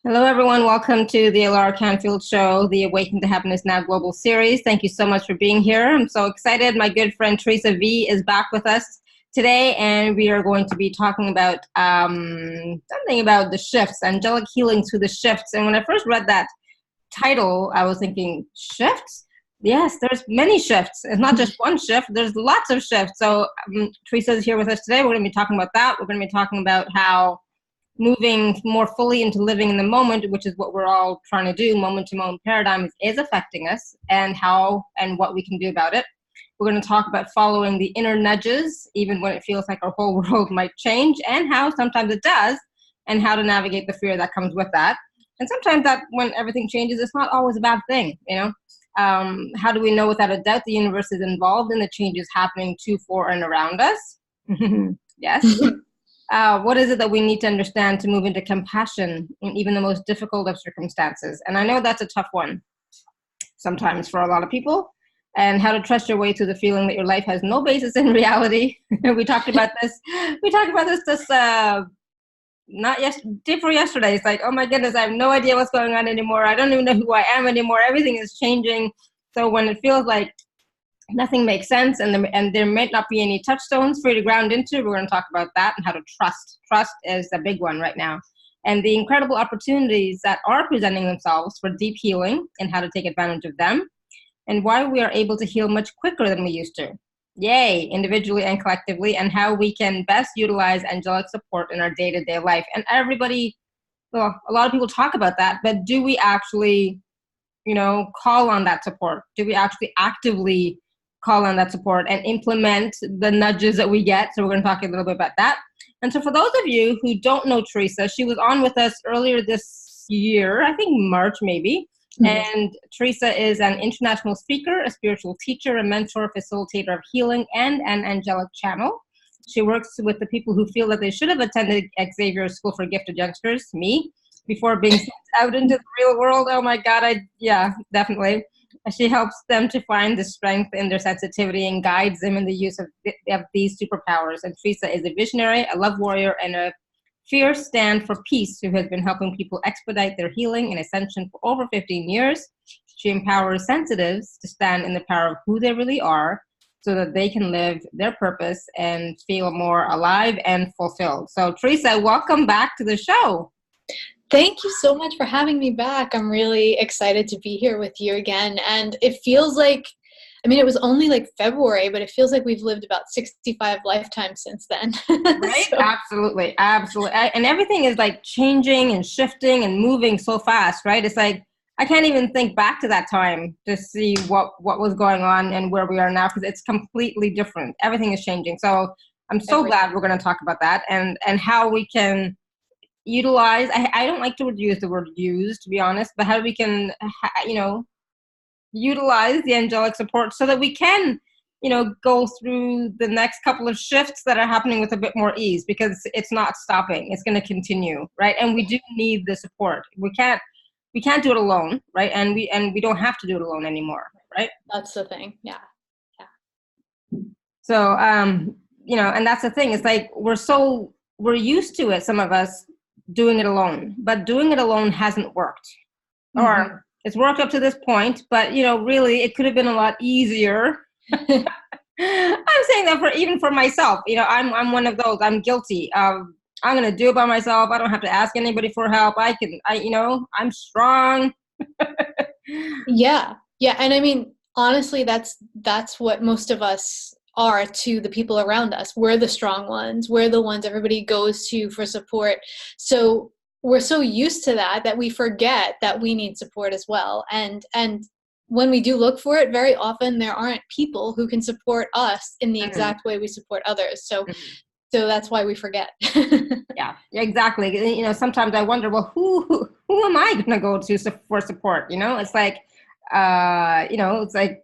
Hello, everyone. Welcome to the Laura Canfield Show, the Awaken to Happiness Now Global Series. Thank you so much for being here. I'm so excited. My good friend Theresa Vee is back with us today, and we are going to be talking about something about the shifts, angelic healing through the shifts. And when I first read that title, I was thinking, shifts? Yes, there's many shifts. It's not just one shift. There's lots of shifts. So Theresa is here with us today. We're going to be talking about that. We're going to be talking about how moving more fully into living in the moment, which is what we're all trying to do, moment-to-moment paradigm is affecting us, and how and what we can do about it. We're going to talk about following the inner nudges, even when it feels like our whole world might change, and how sometimes it does, and how to navigate the fear that comes with that. And sometimes that when everything changes, it's not always a bad thing, you know? How do we know without a doubt the universe is involved in the changes happening to, for, and around us? Yes. What is it that we need to understand to move into compassion in even the most difficult of circumstances? And I know that's a tough one sometimes for a lot of people. And how to trust your way through the feeling that your life has no basis in reality. We talked about this. We talked about this not day before yesterday. It's like, oh my goodness, I have no idea what's going on anymore. I don't even know who I am anymore. Everything is changing. So when it feels like nothing makes sense, and there might not be any touchstones for you to ground into, we're going to talk about that and how to trust. Trust is a big one right now. And the incredible opportunities that are presenting themselves for deep healing and how to take advantage of them, and why we are able to heal much quicker than we used to. Yay, individually and collectively, and how we can best utilize angelic support in our day-to-day life. And everybody, well, a lot of people talk about that, but do we actually, call on that support? Do we actually actively call on that support and implement the nudges that we get? So we're going to talk a little bit about that. And so for those of you who don't know Theresa, she was on with us earlier this year, I think March maybe. And Theresa is an international speaker, a spiritual teacher, a mentor, facilitator of healing, and an angelic channel. She works with the people who feel that they should have attended Xavier's School for Gifted Youngsters, me, before being sent out into the real world. Oh my God, definitely. She helps them to find the strength in their sensitivity and guides them in the use of these superpowers. And Theresa is a visionary, a love warrior, and a fierce stand for peace who has been helping people expedite their healing and ascension for over 15 years. She empowers sensitives to stand in the power of who they really are so that they can live their purpose and feel more alive and fulfilled. So Theresa, welcome back to the show. Thank you so much for having me back. I'm really excited to be here with you again. And it feels like, it was only like February, but it feels like we've lived about 65 lifetimes since then. Right? So. Absolutely. And everything is like changing and shifting and moving so fast, right? It's like, I can't even think back to that time to see what was going on and where we are now, because it's completely different. Everything is changing. So I'm so glad we're going to talk about that and how we can utilize, I don't like to use the word use, to be honest, but how we can, utilize the angelic support so that we can, go through the next couple of shifts that are happening with a bit more ease, because it's not stopping. It's going to continue, right? And we do need the support. We can't do it alone, right? And we don't have to do it alone anymore, right? That's the thing. Yeah. So, and that's the thing. It's like we're used to it, some of us, doing it alone, but doing it alone hasn't worked. Or it's worked up to this point, but really it could have been a lot easier. I'm saying that even for myself, I'm one of those. I'm guilty. I'm going to do it by myself. I don't have to ask anybody for help. I'm strong. Yeah. And honestly, that's what most of us are to the people around us. We're the strong ones. We're the ones everybody goes to for support. So we're so used to that we forget that we need support as well. And when we do look for it, very often there aren't people who can support us in the exact way we support others. So that's why we forget. Yeah, exactly. Sometimes I wonder, well, who am I going to go to for support? It's like, it's like,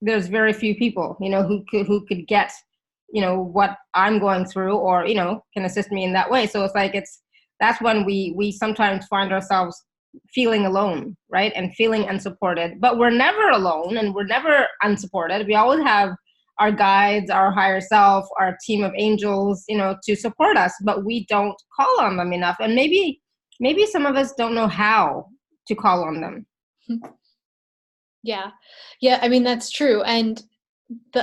there's very few people, who could get, what I'm going through, or, can assist me in that way. So it's like, that's when we sometimes find ourselves feeling alone, right? And feeling unsupported, but we're never alone and we're never unsupported. We always have our guides, our higher self, our team of angels, to support us, but we don't call on them enough. And maybe maybe some of us don't know how to call on them. Yeah. Yeah. I mean, that's true. And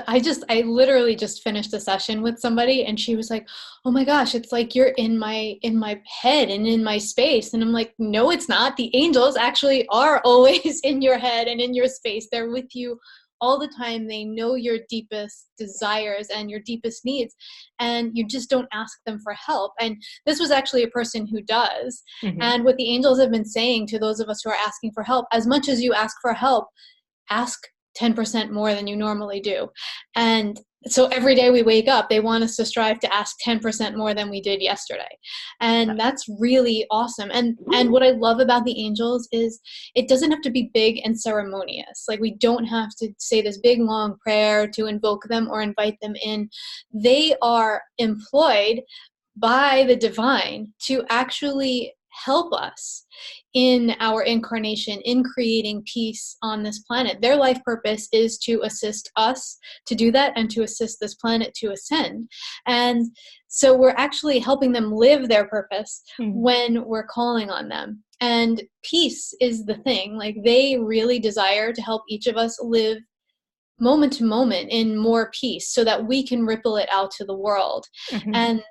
I literally just finished a session with somebody and she was like, oh my gosh, it's like you're in my head and in my space. And I'm like, no, it's not. The angels actually are always in your head and in your space. They're with you all the time. They know your deepest desires and your deepest needs, and you just don't ask them for help. And this was actually a person who does. Mm-hmm. And what the angels have been saying to those of us who are asking for help, as much as you ask for help, ask 10% more than you normally do. And so every day we wake up, they want us to strive to ask 10% more than we did yesterday. And that's really awesome. And what I love about the angels is it doesn't have to be big and ceremonious. Like, we don't have to say this big long prayer to invoke them or invite them in. They are employed by the divine to actually help us in our incarnation, in creating peace on this planet. Their life purpose is to assist us to do that and to assist this planet to ascend. And so we're actually helping them live their purpose when we're calling on them. And peace is the thing. Like, they really desire to help each of us live moment to moment in more peace so that we can ripple it out to the world. And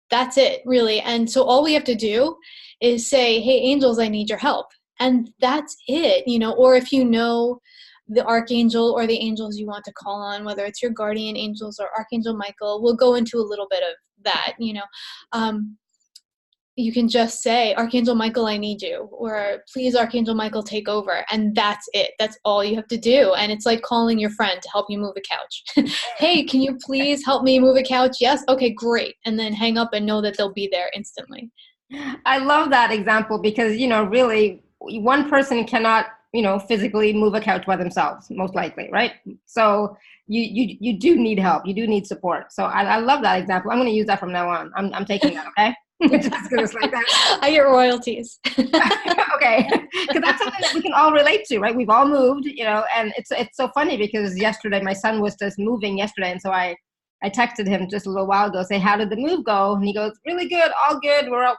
that's it, really. And so all we have to do is say, hey, angels, I need your help. And that's it, or if you know the archangel or the angels you want to call on, whether it's your guardian angels or Archangel Michael, we'll go into a little bit of that, you can just say, Archangel Michael, I need you, or please, Archangel Michael, take over. And that's it. That's all you have to do. And it's like calling your friend to help you move a couch. Hey, can you please help me move a couch? Yes. Okay, great. And then hang up and know that they'll be there instantly. I love that example because, really one person cannot, physically move a couch by themselves, most likely, right? So you do need help. You do need support. So I love that example. I'm going to use that from now on. I'm taking that. Okay. Just gonna like that. I get royalties. Okay, because that's something that we can all relate to, right? We've all moved, and it's so funny because yesterday my son was just moving yesterday, and so I texted him just a little while ago, say, how did the move go? And he goes, really good, all good. We're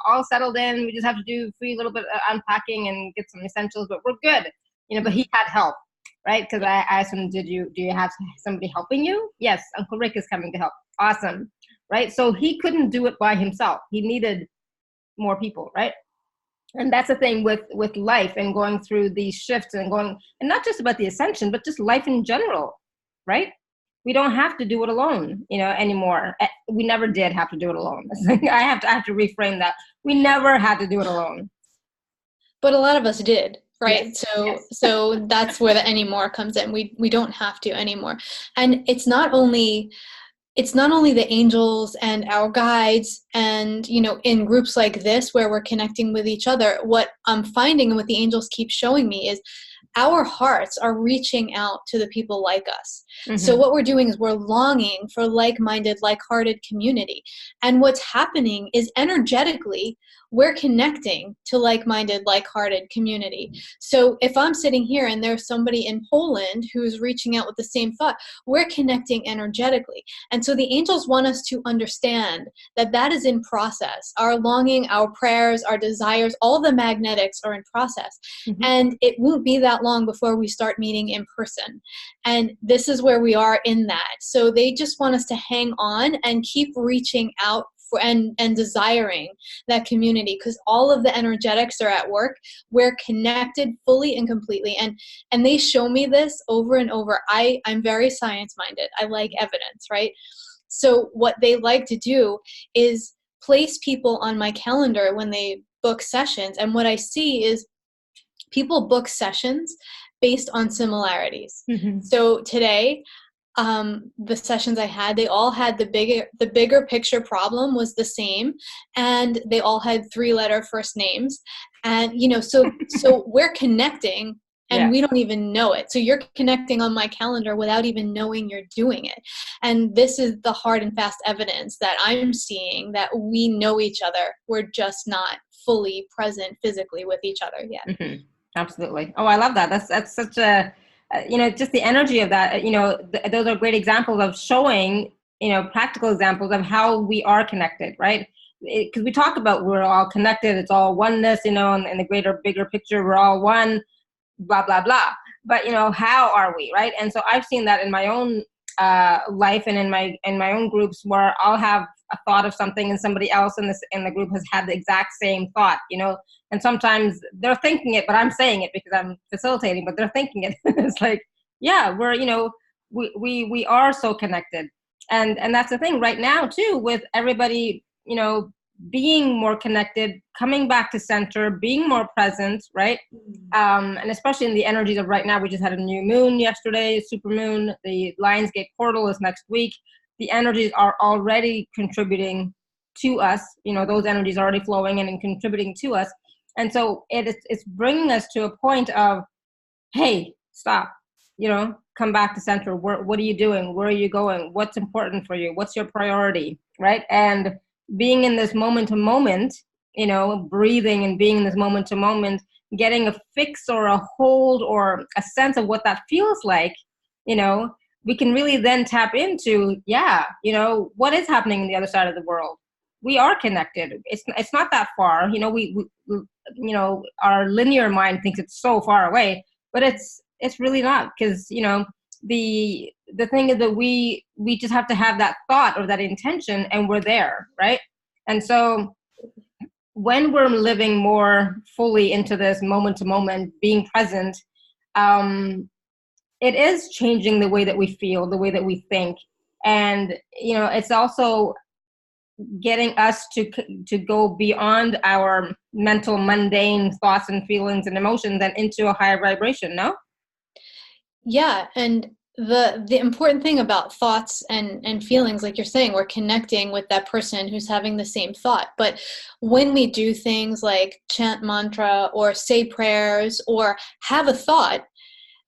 all settled in. We just have to do free little bit of unpacking and get some essentials, but we're good. But he had help, right? Because I asked him, do you have somebody helping you? Yes, Uncle Rick is coming to help. Awesome. Right? So he couldn't do it by himself. He needed more people, right? And that's the thing with life and going through these shifts and not just about the ascension, but just life in general, right? We don't have to do it alone, anymore. We never did have to do it alone. I have to reframe that. We never had to do it alone. But a lot of us did, right? Yes. So that's where the anymore comes in. We don't have to anymore. And it's not only the angels and our guides and, in groups like this where we're connecting with each other. What I'm finding and what the angels keep showing me is our hearts are reaching out to the people like us. So what we're doing is we're longing for like-minded, like-hearted community. And what's happening is energetically, we're connecting to like-minded, like-hearted community. So if I'm sitting here and there's somebody in Poland who's reaching out with the same thought, we're connecting energetically. And so the angels want us to understand that that is in process. Our longing, our prayers, our desires, all the magnetics are in process. And it won't be that long before we start meeting in person. And this is where we are in that. So they just want us to hang on and keep reaching out and desiring that community, because all of the energetics are at work. We're connected fully and completely, and they show me this over and over. I'm very science-minded. I like evidence, right? So what they like to do is place people on my calendar when they book sessions, and what I see is people book sessions based on similarities. So today, the sessions I had, they all had the bigger picture problem was the same, and they all had 3-letter first names. And, so we're connecting and we don't even know it. So you're connecting on my calendar without even knowing you're doing it. And this is the hard and fast evidence that I'm seeing that we know each other. We're just not fully present physically with each other yet. Absolutely. Oh, I love that. That's such a, just the energy of that, those are great examples of showing, practical examples of how we are connected, right? because we talk about we're all connected, it's all oneness, you know, and in the greater, bigger picture, we're all one, blah, blah, blah. But, you know, how are we, right? And so I've seen that in my own life and in my own groups where I'll have a thought of something and somebody else in the group has had the exact same thought, you know, and sometimes they're thinking it, but I'm saying it because I'm facilitating, but they're thinking it. It's like, yeah, we're, you know, we are so connected. And that's the thing right now too, with everybody, you know, being more connected, coming back to center, being more present, right? And especially in the energies of right now, we just had a new moon yesterday, super moon, the Lionsgate portal is next week. The energies are already contributing to us, you know, those energies are already flowing and contributing to us. And so it's bringing us to a point of, hey, stop, you know, come back to center. What are you doing? Where are you going? What's important for you? What's your priority, right? And being in this moment to moment, you know, breathing and being in this moment to moment, getting a fix or a hold or a sense of what that feels like, you know, we can really then tap into, yeah, you know, what is happening in the other side of the world. We are connected. It's not that far, you know, we you know, our linear mind thinks it's so far away, but it's really not, because, you know, the thing is that we just have to have that thought or that intention and we're there, right? And so when we're living more fully into this moment to moment, being present, it is changing the way that we feel, the way that we think. And, you know, it's also getting us to go beyond our mental, mundane thoughts and feelings and emotions and into a higher vibration, no? Yeah, and the important thing about thoughts and feelings, like you're saying, we're connecting with that person who's having the same thought. But when we do things like chant mantra or say prayers or have a thought,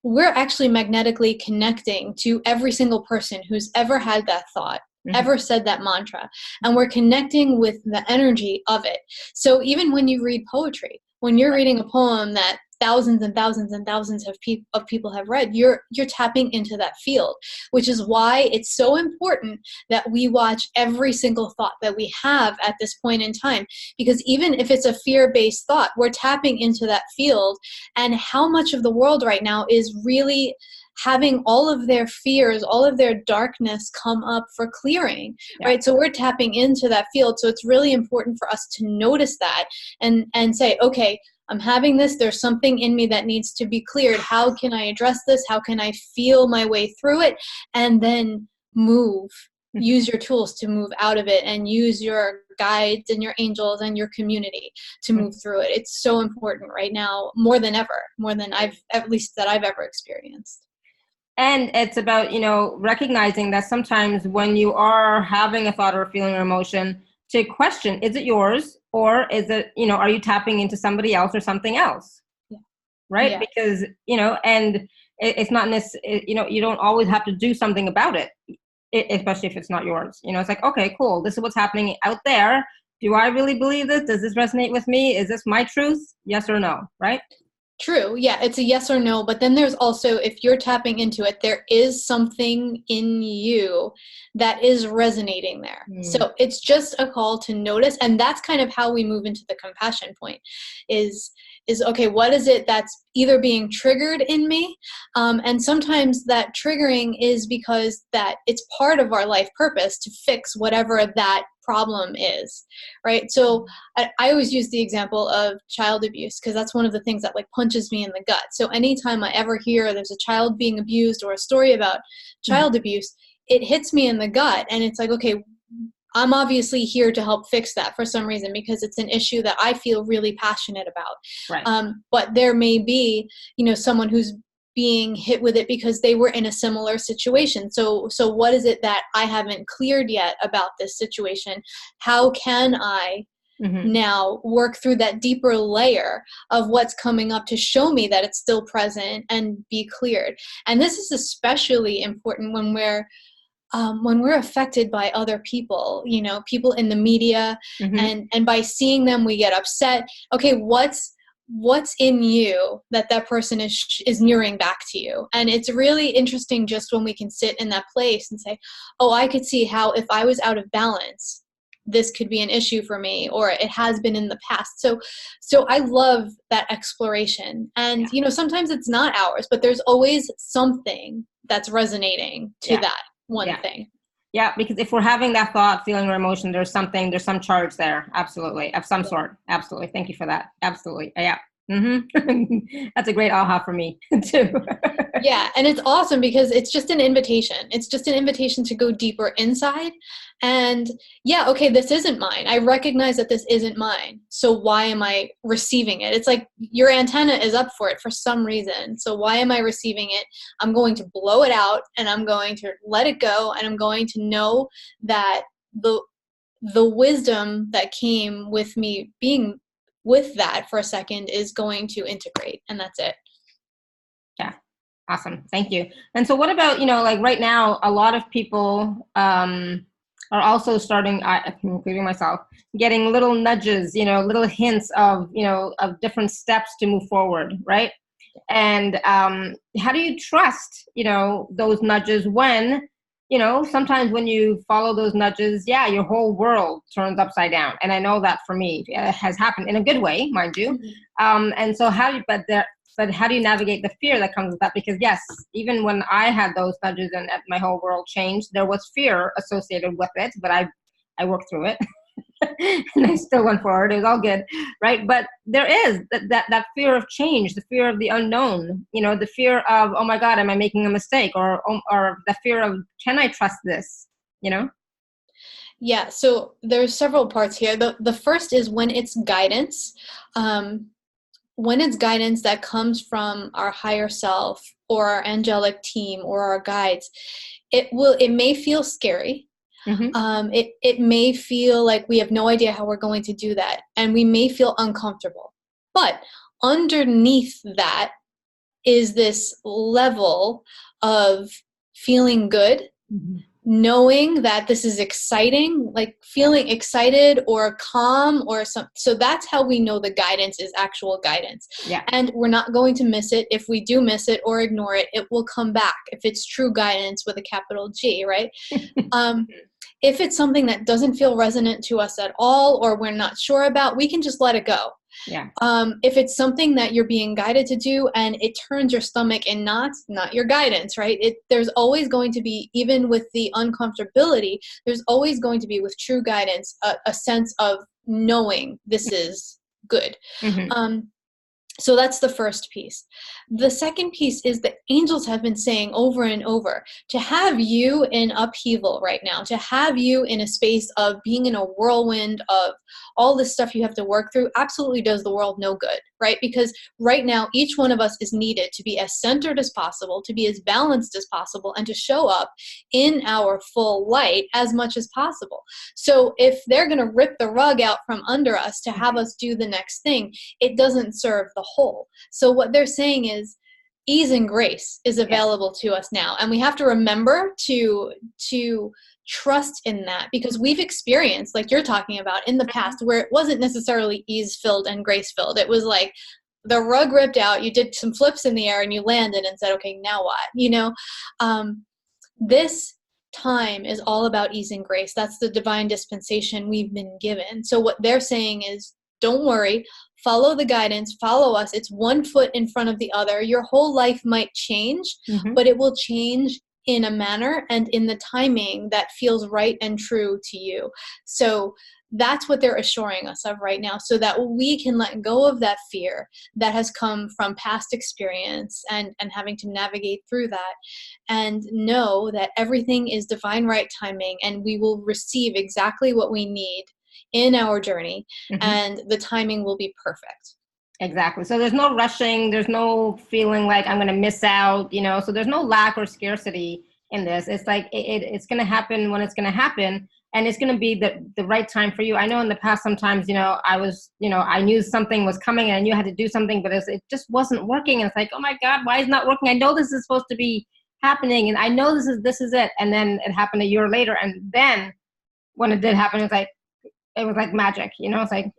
we're actually magnetically connecting to every single person who's ever had that thought, ever said that mantra, and we're connecting with the energy of it. So even when you read poetry, when you're reading a poem that thousands and thousands and thousands of people have read, you're tapping into that field, which is why it's so important that we watch every single thought that we have at this point in time, because even if it's a fear-based thought, we're tapping into that field. And how much of the world right now is really having all of their fears, all of their darkness come up for clearing, right? So we're tapping into that field. So it's really important for us to notice that and say, okay, I'm having this, there's something in me that needs to be cleared. How can I address this? How can I feel my way through it? And then move. Use your tools to move out of it, and use your guides and your angels and your community to move through it. It's so important right now, more than ever, more than I've ever experienced. And it's about, you know, recognizing that sometimes when you are having a thought or a feeling or emotion, to question, is it yours, or is it, you know, are you tapping into somebody else or something else? Right? Because, you know, and it's not necessarily, you know, you don't always have to do something about it, especially if it's not yours. You know, it's like, okay, cool, this is what's happening out there. Do I really believe this? Does this resonate with me? Is this my truth? Yes or no, right? True. Yeah, it's a yes or no. But then there's also, if you're tapping into it, there is something in you that is resonating there. So it's just a call to notice. And that's kind of how we move into the compassion point is okay, what is it that's either being triggered in me? And sometimes that triggering is because that it's part of our life purpose to fix whatever that problem is, right? So I always use the example of child abuse, because that's one of the things that like punches me in the gut. So anytime I ever hear there's a child being abused or a story about child abuse, it hits me in the gut. And it's like, okay, I'm obviously here to help fix that for some reason, because it's an issue that I feel really passionate about. Right. But there may be, you know, someone who's being hit with it because they were in a similar situation. So what is it that I haven't cleared yet about this situation? How can I now work through that deeper layer of what's coming up to show me that it's still present and be cleared? And this is especially important when we're affected by other people, you know, people in the media, and by seeing them, we get upset. Okay, what's in you that person is mirroring back to you? And it's really interesting just when we can sit in that place and say, oh, I could see how if I was out of balance, this could be an issue for me, or it has been in the past. So I love that exploration. And, you know, sometimes it's not ours, but there's always something that's resonating to that one thing. Yeah, because if we're having that thought, feeling, or emotion, there's some charge there. Absolutely. Of some sort. Absolutely. Thank you for that. Absolutely. Yeah. Mm-hmm. That's a great aha for me too. Yeah. And it's awesome because it's just an invitation. It's just an invitation to go deeper inside. And yeah, okay, this isn't mine. I recognize that this isn't mine. So why am I receiving it? It's like your antenna is up for it for some reason. So why am I receiving it? I'm going to blow it out, and I'm going to let it go. And I'm going to know that the wisdom that came with me being with that for a second is going to integrate, and that's it. Yeah. Awesome. Thank you. And so what about, you know, like right now, a lot of people are also starting, including myself, getting little nudges, you know, little hints of, you know, of different steps to move forward. Right. And how do you trust, you know, those nudges when, you know, sometimes when you follow those nudges, yeah, your whole world turns upside down. And I know that for me, it has happened in a good way, mind you. And so but how do you navigate the fear that comes with that? Because yes, even when I had those nudges and my whole world changed, there was fear associated with it, but I worked through it. And I still went forward. It was all good, right? But there is that fear of change, the fear of the unknown, you know, the fear of, oh my God, am I making a mistake? Or the fear of, can I trust this? You know? Yeah, so there's several parts here. The first is when it's guidance. When it's guidance that comes from our higher self or our angelic team or our guides, it may feel scary. It may feel like we have no idea how we're going to do that, and we may feel uncomfortable. But underneath that is this level of feeling good, knowing that this is exciting, like feeling excited or calm or some. So that's how we know the guidance is actual guidance. Yeah. And we're not going to miss it. If we do miss it or ignore it, it will come back if it's true guidance with a capital G, right? If it's something that doesn't feel resonant to us at all, or we're not sure about, we can just let it go. Yeah. If it's something that you're being guided to do and it turns your stomach in knots, not your guidance, right? There's always going to be, even with the uncomfortability, there's always going to be with true guidance, a sense of knowing this is good. So that's the first piece. The second piece is that angels have been saying over and over, to have you in upheaval right now, to have you in a space of being in a whirlwind of all this stuff you have to work through, absolutely does the world no good, right? Because right now, each one of us is needed to be as centered as possible, to be as balanced as possible, and to show up in our full light as much as possible. So if they're going to rip the rug out from under us to have us do the next thing, it doesn't serve the whole. So what they're saying is ease and grace is available to us now. And we have to remember to trust in that, because we've experienced, like you're talking about, in the past where it wasn't necessarily ease filled and grace filled. It was like the rug ripped out, you did some flips in the air and you landed and said, okay, now what? You know, this time is all about ease and grace. That's the divine dispensation we've been given. So what they're saying is, don't worry, follow the guidance, follow us. It's one foot in front of the other. Your whole life might change, but it will change in a manner and in the timing that feels right and true to you. So that's what they're assuring us of right now, so that we can let go of that fear that has come from past experience and having to navigate through that, and know that everything is divine right timing, and we will receive exactly what we need in our journey, and the timing will be perfect. Exactly. So there's no rushing. There's no feeling like I'm going to miss out, you know, so there's no lack or scarcity in this. It's like it's going to happen when it's going to happen, and it's going to be the right time for you. I know in the past, sometimes, you know, I knew something was coming and I knew I had to do something, but it just wasn't working. And it's like, oh my God, why is it not working? I know this is supposed to be happening, and I know this is it. And then it happened a year later. And then when it did happen, it was like magic, you know. It's like,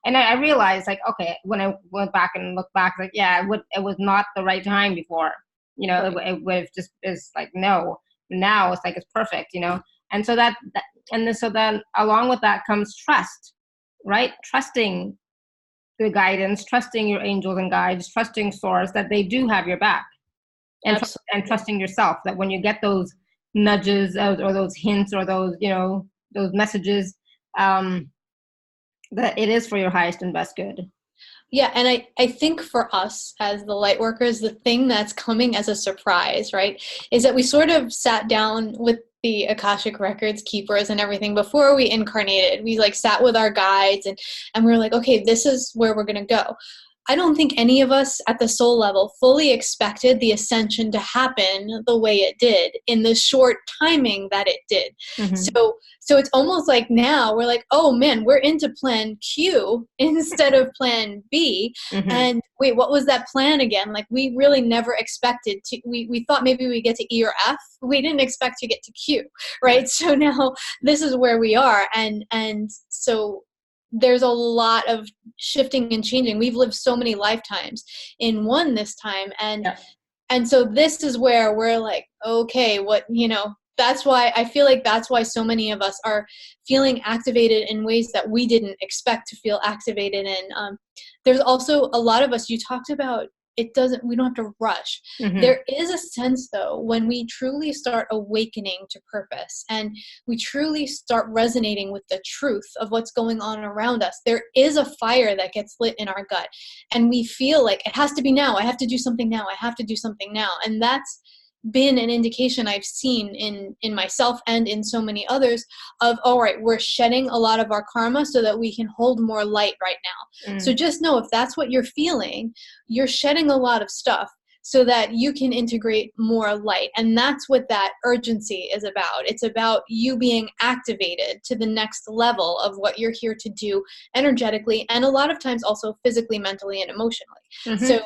and I realized, like, okay, when I went back and looked back, like, yeah, it was not the right time before, you know. It would have just is like, no, now it's like, it's perfect, you know. And so so then along with that comes trust, right? Trusting the guidance, trusting your angels and guides, trusting source that they do have your back, and and trusting yourself that when you get those nudges or those hints or those, those messages, that it is for your highest and best good. Yeah, and I think for us as the light workers, the thing that's coming as a surprise, right, is that we sort of sat down with the Akashic Records keepers and everything before we incarnated. We like sat with our guides and we were like, okay, this is where we're going to go. I don't think any of us at the soul level fully expected the ascension to happen the way it did in the short timing that it did. Mm-hmm. So it's almost like now we're like, oh man, we're into plan Q instead of plan B. Mm-hmm. And wait, what was that plan again? Like we really never expected to, we thought maybe we get to E or F. We didn't expect to get to Q, right? So now this is where we are. And so there's a lot of shifting and changing. We've lived so many lifetimes in one this time. And so this is where we're like, okay, what, that's why I feel like that's why so many of us are feeling activated in ways that we didn't expect to feel activated in. There's also a lot of us, you talked about, we don't have to rush. Mm-hmm. There is a sense though, when we truly start awakening to purpose and we truly start resonating with the truth of what's going on around us, there is a fire that gets lit in our gut and we feel like it has to be now. I have to do something now. I have to do something now. And that's been an indication I've seen in myself and in so many others of, all right, we're shedding a lot of our karma so that we can hold more light right now. So just know if that's what you're feeling, you're shedding a lot of stuff so that you can integrate more light. And that's what that urgency is about. It's about you being activated to the next level of what you're here to do energetically, and a lot of times also physically, mentally, and emotionally. Mm-hmm. So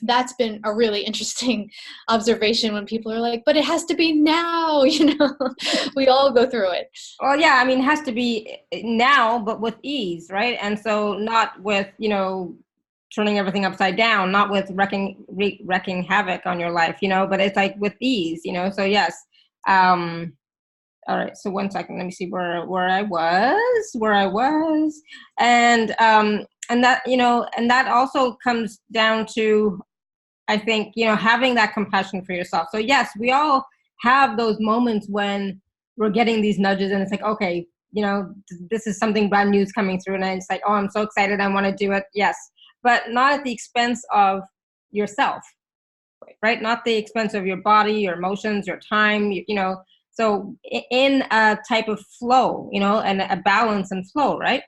that's been a really interesting observation when people are like, but it has to be now, we all go through it. Well, yeah, I mean, it has to be now, but with ease, right? And so not with, turning everything upside down, not with wrecking havoc on your life, but it's like with ease, so yes. All right, so 1 second, let me see where I was. And that, and that also comes down to, I think, having that compassion for yourself. So yes, we all have those moments when we're getting these nudges and it's like, okay, this is something brand new is coming through. And it's like, oh, I'm so excited. I want to do it. Yes. But not at the expense of yourself, right? Not the expense of your body, your emotions, your time, so in a type of flow, and a balance and flow, right?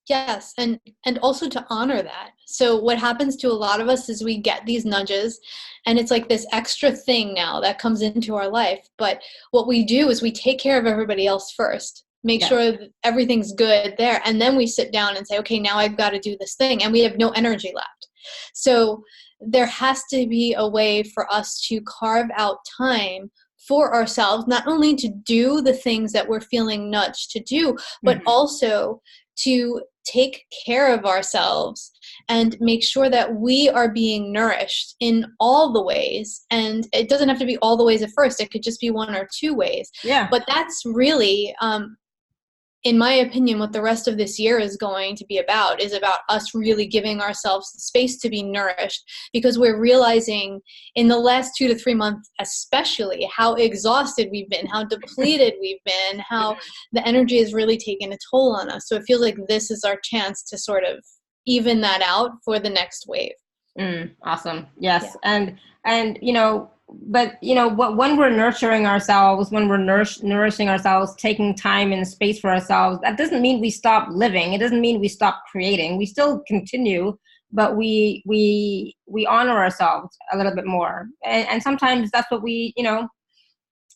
Yes, and also to honor that. So what happens to a lot of us is we get these nudges and it's like this extra thing now that comes into our life. But what we do is we take care of everybody else first, make sure that everything's good there. And then we sit down and say, okay, now I've got to do this thing. And we have no energy left. So there has to be a way for us to carve out time for ourselves, not only to do the things that we're feeling nudged to do, but also to take care of ourselves and make sure that we are being nourished in all the ways. And it doesn't have to be all the ways at first. It could just be 1 or 2 ways. Yeah. But that's really, in my opinion, what the rest of this year is going to be about is about us really giving ourselves the space to be nourished, because we're realizing in the last 2 to 3 months, especially, how exhausted we've been, how depleted we've been, how the energy has really taken a toll on us. So it feels like this is our chance to sort of even that out for the next wave. Awesome. Yes. Yeah. And, but when we're nurturing ourselves, when we're nourishing ourselves, taking time and space for ourselves, that doesn't mean we stop living. It doesn't mean we stop creating. We still continue, but we honor ourselves a little bit more. And sometimes that's what we,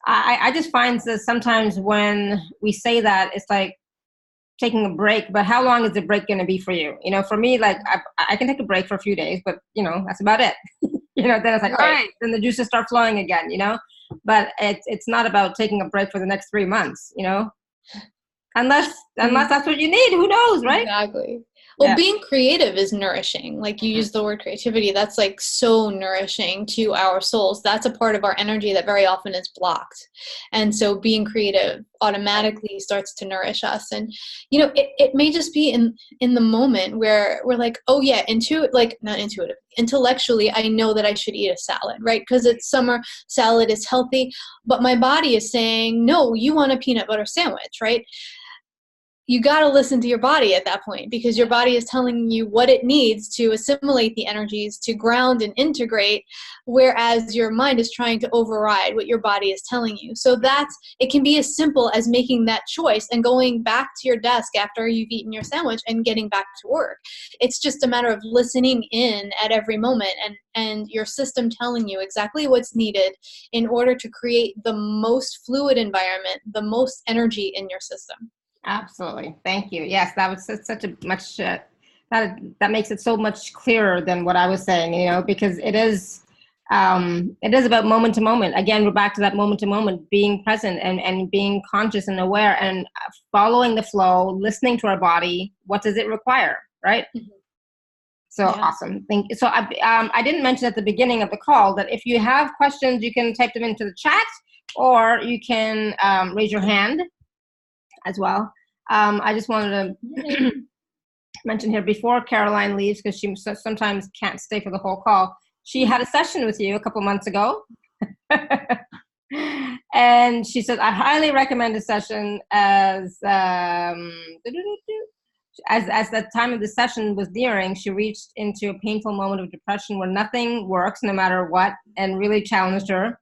I just find that sometimes when we say that, it's like taking a break, but how long is the break going to be for you? For me, like I can take a break for a few days, but that's about it. Then it's like, all right, then the juices start flowing again, but it's not about taking a break for the next 3 months, unless that's what you need. Who knows, right? Exactly. Well, Yeah. being creative is nourishing. Like you use the word creativity, that's like so nourishing to our souls. That's a part of our energy that very often is blocked. And so being creative automatically starts to nourish us. And, you know, it may just be in the moment where we're like, oh yeah, not intuitive, intellectually, I know that I should eat a salad, right? Because it's summer, salad is healthy, but my body is saying, no, you want a peanut butter sandwich, right? You got to listen to your body at that point, because your body is telling you what it needs to assimilate the energies, to ground and integrate, whereas your mind is trying to override what your body is telling you. So it can be as simple as making that choice and going back to your desk after you've eaten your sandwich and getting back to work. It's just a matter of listening in at every moment and your system telling you exactly what's needed in order to create the most fluid environment, the most energy in your system. Absolutely. Thank you. Yes, that was such a much that makes it so much clearer than what I was saying, you know, because it is about moment to moment. Again, we're back to that moment to moment, being present and being conscious and aware and following the flow, listening to our body. What does it require? Right. Mm-hmm. So yeah. Awesome. Thank you. So I didn't mention at the beginning of the call that if you have questions, you can type them into the chat, or you can raise your hand as well. I just wanted to mention here before Caroline leaves, because she sometimes can't stay for the whole call. She had a session with you a couple months ago. And she said, I highly recommend the session as the time of the session was nearing, she reached into a painful moment of depression where nothing works no matter what, and really challenged her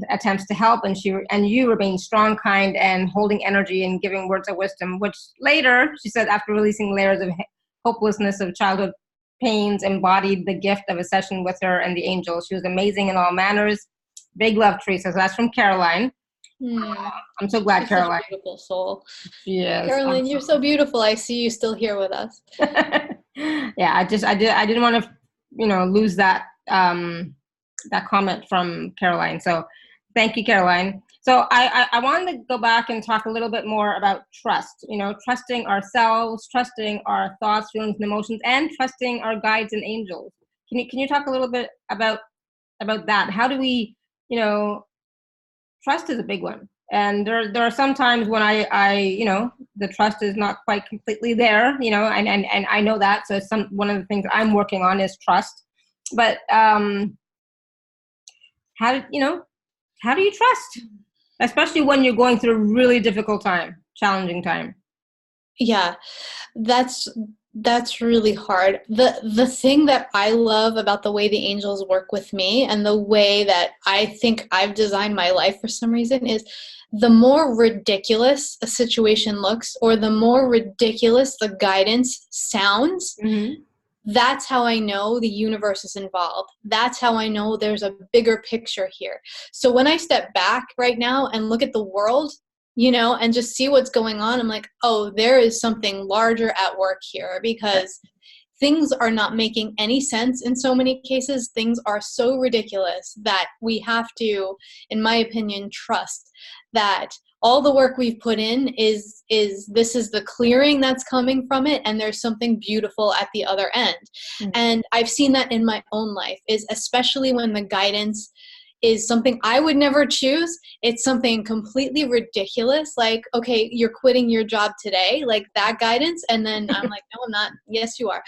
attempts to help, and you remain strong, kind, and holding energy and giving words of wisdom, which later, she said, after releasing layers of hopelessness of childhood pains, embodied the gift of a session with her and the angels. She was amazing in all manners. Big love, Theresa. So that's from Caroline. I'm so glad, She's Caroline. such a beautiful soul. Yes, Caroline, you're so beautiful. I see you still here with us. Yeah, I didn't want to, lose that that comment from Caroline. So thank you, Caroline. So I wanted to go back and talk a little bit more about trust, trusting ourselves, trusting our thoughts, feelings, and emotions, and trusting our guides and angels. Can you talk a little bit about that? How do we, trust is a big one. And there are some times when I the trust is not quite completely there, and I know that. So one of the things I'm working on is trust. But how do you trust, especially when you're going through a really difficult time, challenging time? Yeah, that's really hard. The thing that I love about the way the angels work with me, and the way that I think I've designed my life for some reason, is the more ridiculous a situation looks, or the more ridiculous the guidance sounds, mm-hmm. That's how I know the universe is involved. That's how I know there's a bigger picture here. So when I step back right now and look at the world, and just see what's going on, I'm like, oh, there is something larger at work here, because things are not making any sense in so many cases. Things are so ridiculous that we have to, in my opinion, trust that all the work we've put in is this is the clearing that's coming from it, and there's something beautiful at the other end. Mm-hmm. And I've seen that in my own life, is especially when the guidance is something I would never choose. It's something completely ridiculous. Like, okay, you're quitting your job today, like that guidance. And then I'm like, no, I'm not. Yes, you are.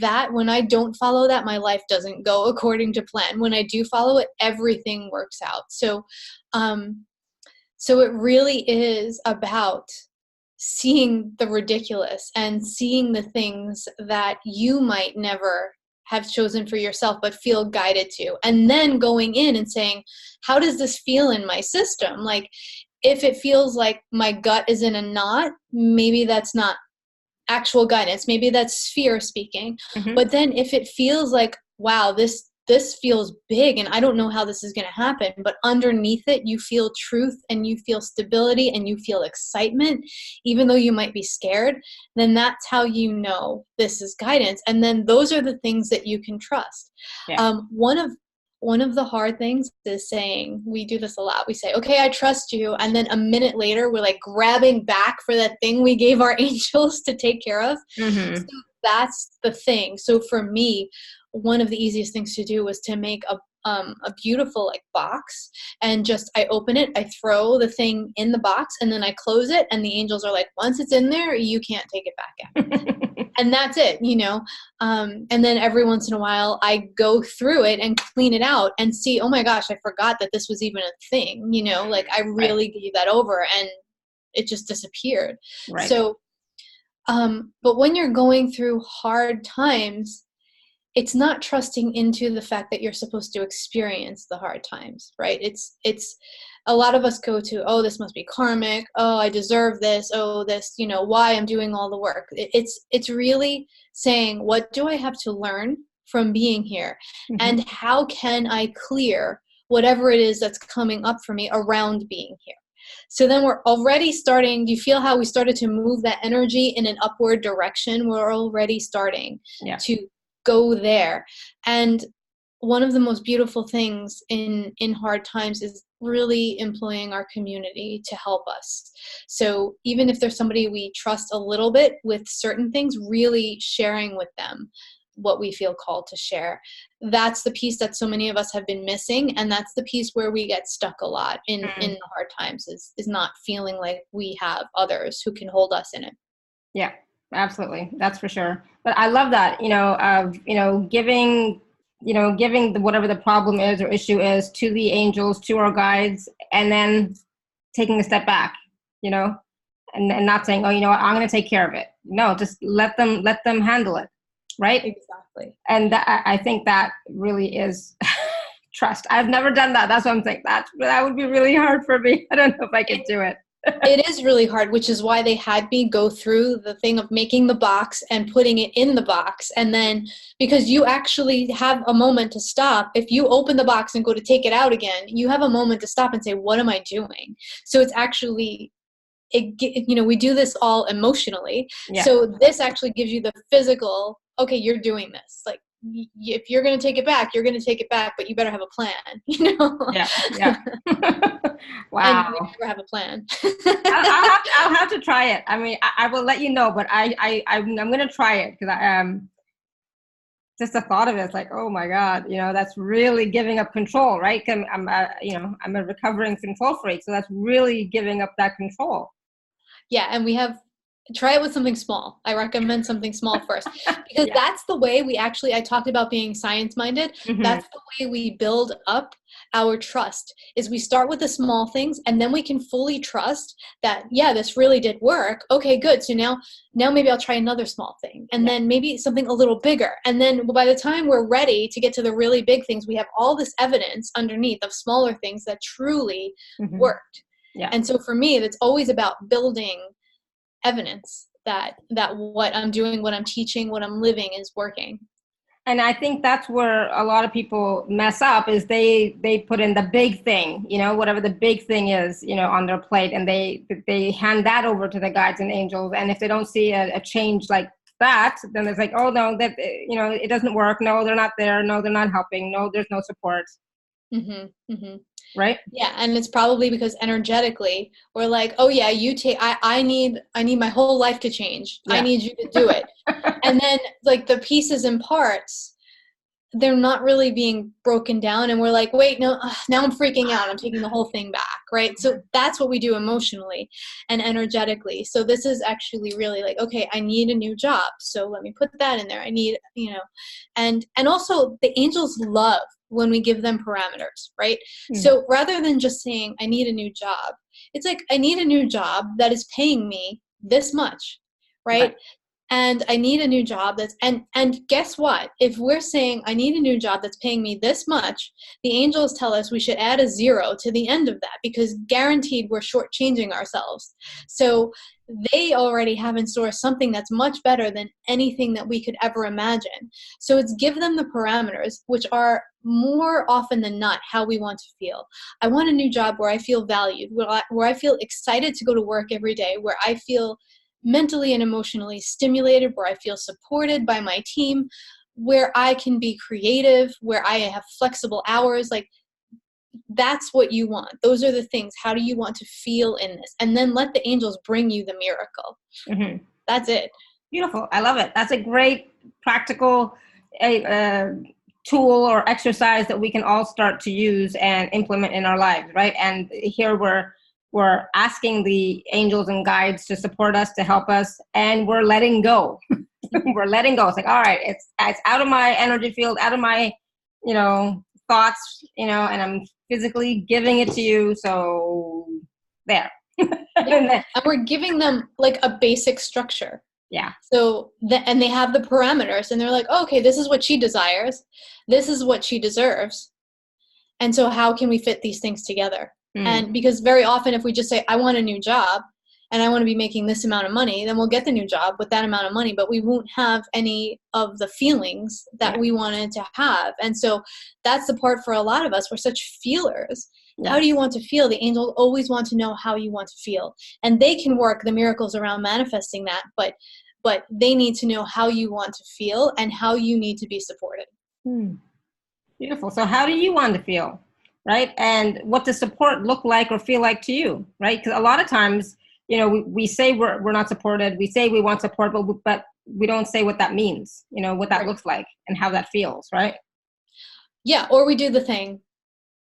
That when I don't follow that, my life doesn't go according to plan. When I do follow it, everything works out. So it really is about seeing the ridiculous and seeing the things that you might never have chosen for yourself, but feel guided to. And then going in and saying, how does this feel in my system? Like, if it feels like my gut is in a knot, maybe that's not actual guidance. Maybe that's fear speaking. Mm-hmm. But then if it feels like, wow, this feels big and I don't know how this is going to happen, but underneath it, you feel truth and you feel stability and you feel excitement, even though you might be scared, then that's how you know this is guidance. And then those are the things that you can trust. Yeah. One one of the hard things is saying, we do this a lot. We say, okay, I trust you. And then a minute later, we're like grabbing back for that thing we gave our angels to take care of. Mm-hmm. So that's the thing. So for me, one of the easiest things to do was to make a beautiful like box, and just I open it, I throw the thing in the box, and then I close it, and the angels are like, once it's in there, you can't take it back out. And that's it, you know. And then every once in a while I go through it and clean it out and see, oh my gosh, I forgot that this was even a thing, you know, like I really gave that over and it just disappeared. Right. So but when you're going through hard times, it's not trusting into the fact that you're supposed to experience the hard times, right? It's a lot of us go to, oh, this must be karmic. Oh, I deserve this. Oh, this, you know, why I'm doing all the work. It's really saying, what do I have to learn from being here? Mm-hmm. And how can I clear whatever it is that's coming up for me around being here? So then we're already starting. Do you feel how we started to move that energy in an upward direction? We're already starting to go there. And one of the most beautiful things in hard times is really employing our community to help us. So even if there's somebody we trust a little bit with certain things, really sharing with them what we feel called to share. That's the piece that so many of us have been missing, and that's the piece where we get stuck a lot in the hard times, is not feeling like we have others who can hold us in it. Yeah, absolutely. That's for sure. But I love that, giving whatever the problem is or issue is to the angels, to our guides, and then taking a step back, and not saying, oh, you know what, I'm going to take care of it. No, just let them handle it. Right? Exactly. And I think that really is trust. I've never done that. That's what I'm saying. That would be really hard for me. I don't know if I could do it. It is really hard, which is why they had me go through the thing of making the box and putting it in the box. And then, because you actually have a moment to stop. If you open the box and go to take it out again, you have a moment to stop and say, what am I doing? So it's actually, we do this all emotionally. Yeah. So this actually gives you the physical, okay, you're doing this. Like, if you're going to take it back, you're going to take it back, but you better have a plan, Yeah. Wow. And we never have a plan. I'll have to try it. I mean, I will let you know, but I'm going to try it, because just the thought of it is like, oh my God, that's really giving up control, right? I'm a recovering control freak, so that's really giving up that control. Yeah, and try it with something small. I recommend something small first, because that's the way I talked about being science-minded. Mm-hmm. That's the way we build up our trust, is we start with the small things, and then we can fully trust that, yeah, this really did work. Okay, good. So now maybe I'll try another small thing, and then maybe something a little bigger. And then by the time we're ready to get to the really big things, we have all this evidence underneath of smaller things that truly worked. Yeah. And so for me, that's always about building evidence that what I'm doing, what I'm teaching, what I'm living is working. And I think that's where a lot of people mess up, is they put in the big thing, whatever the big thing is, on their plate, and they hand that over to the guides and angels. And if they don't see a change like that, then it's like, oh no, that it doesn't work. No, they're not there. No, they're not helping. No, there's no support. Mm-hmm. Mm-hmm. Right? Yeah, and it's probably because energetically we're like, oh yeah, I need my whole life to change. Yeah. I need you to do it. And then like the pieces and parts, they're not really being broken down, and we're like, wait, no, now I'm freaking out. I'm taking the whole thing back, right? So that's what we do emotionally and energetically. So this is actually really like, okay, I need a new job, so let me put that in there. I need, and also the angels love when we give them parameters, right? Mm-hmm. So rather than just saying, I need a new job, it's like, I need a new job that is paying me this much, right? And I need a new job and guess what? If we're saying I need a new job that's paying me this much, the angels tell us we should add a 0 to the end of that, because guaranteed we're shortchanging ourselves. So they already have in store something that's much better than anything that we could ever imagine. So it's give them the parameters, which are more often than not how we want to feel. I want a new job where I feel valued, where I feel excited to go to work every day, where I feel mentally and emotionally stimulated, where I feel supported by my team, where I can be creative, where I have flexible hours. Like, that's what you want. Those are the things. How do you want to feel in this? And then let the angels bring you the miracle. Mm-hmm. That's it. Beautiful. I love it. That's a great practical tool or exercise that we can all start to use and implement in our lives, right? And here we're asking the angels and guides to support us, to help us, and we're letting go. We're letting go. It's like, all right, it's out of my energy field, out of my, thoughts, and I'm physically giving it to you. So there. Yeah. And we're giving them like a basic structure. Yeah. So, and they have the parameters, and they're like, oh, okay, this is what she desires. This is what she deserves. And so how can we fit these things together? And because very often if we just say, I want a new job and I want to be making this amount of money, then we'll get the new job with that amount of money, but we won't have any of the feelings that we wanted to have. And so that's the part for a lot of us. We're such feelers. Yes. How do you want to feel? The angels always want to know how you want to feel. And they can work the miracles around manifesting that, but they need to know how you want to feel and how you need to be supported. Beautiful. So how do you want to feel, right? And what does support look like or feel like to you, right? Because a lot of times, we say we're not supported. We say we want support, but we don't say what that means, what that looks like and how that feels, right? Yeah, or we do the thing.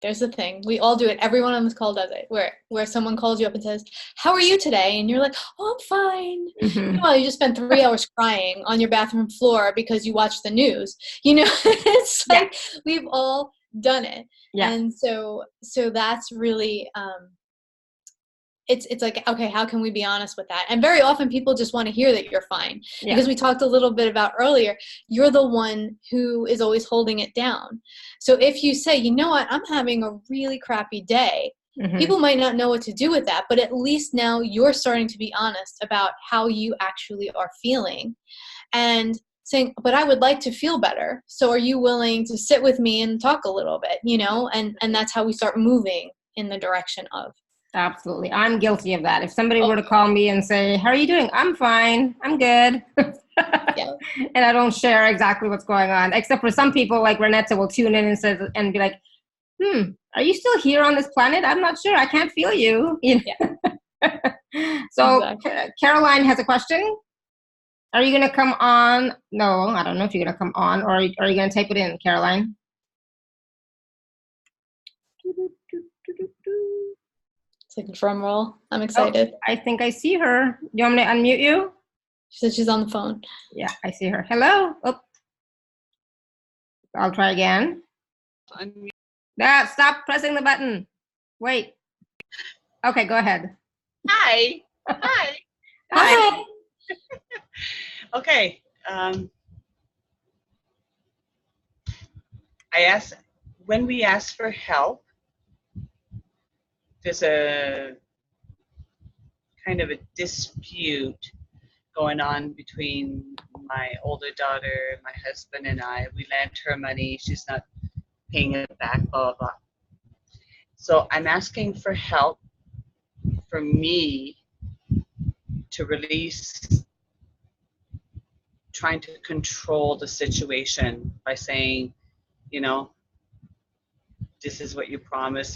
There's the thing. We all do it. Everyone on this call does it, where someone calls you up and says, how are you today? And you're like, oh, I'm fine. Meanwhile, you just spent 3 hours crying on your bathroom floor because you watched the news. It's like we've all done it. Yeah. And so that's really, it's like, okay, how can we be honest with that? And very often people just want to hear that you're fine. Because we talked a little bit about earlier, you're the one who is always holding it down. So if you say, you know what, I'm having a really crappy day, people might not know what to do with that, but at least now you're starting to be honest about how you actually are feeling and saying, but I would like to feel better. So are you willing to sit with me and talk a little bit, and that's how we start moving in the direction of. Absolutely. I'm guilty of that. If somebody were to call me and say, how are you doing? I'm fine. I'm good. And I don't share exactly what's going on, except for some people like Renetta will tune in and be like, are you still here on this planet? I'm not sure. I can't feel you. So exactly. Caroline has a question. Are you going to come on? No, I don't know if you're going to come on, or are you going to type it in, Caroline? It's like a drum roll. I'm excited. Oh, I think I see her. You want me to unmute you? She said she's on the phone. Yeah, I see her. Hello. Oh. I'll try again. Stop pressing the button. Wait. Okay, go ahead. Hi. Hi. Hi. Okay. When we ask for help, there's a kind of a dispute going on between my older daughter, my husband, and I. We lent her money. She's not paying it back, blah, blah, blah. So I'm asking for help for me to release trying to control the situation by saying, this is what you promised.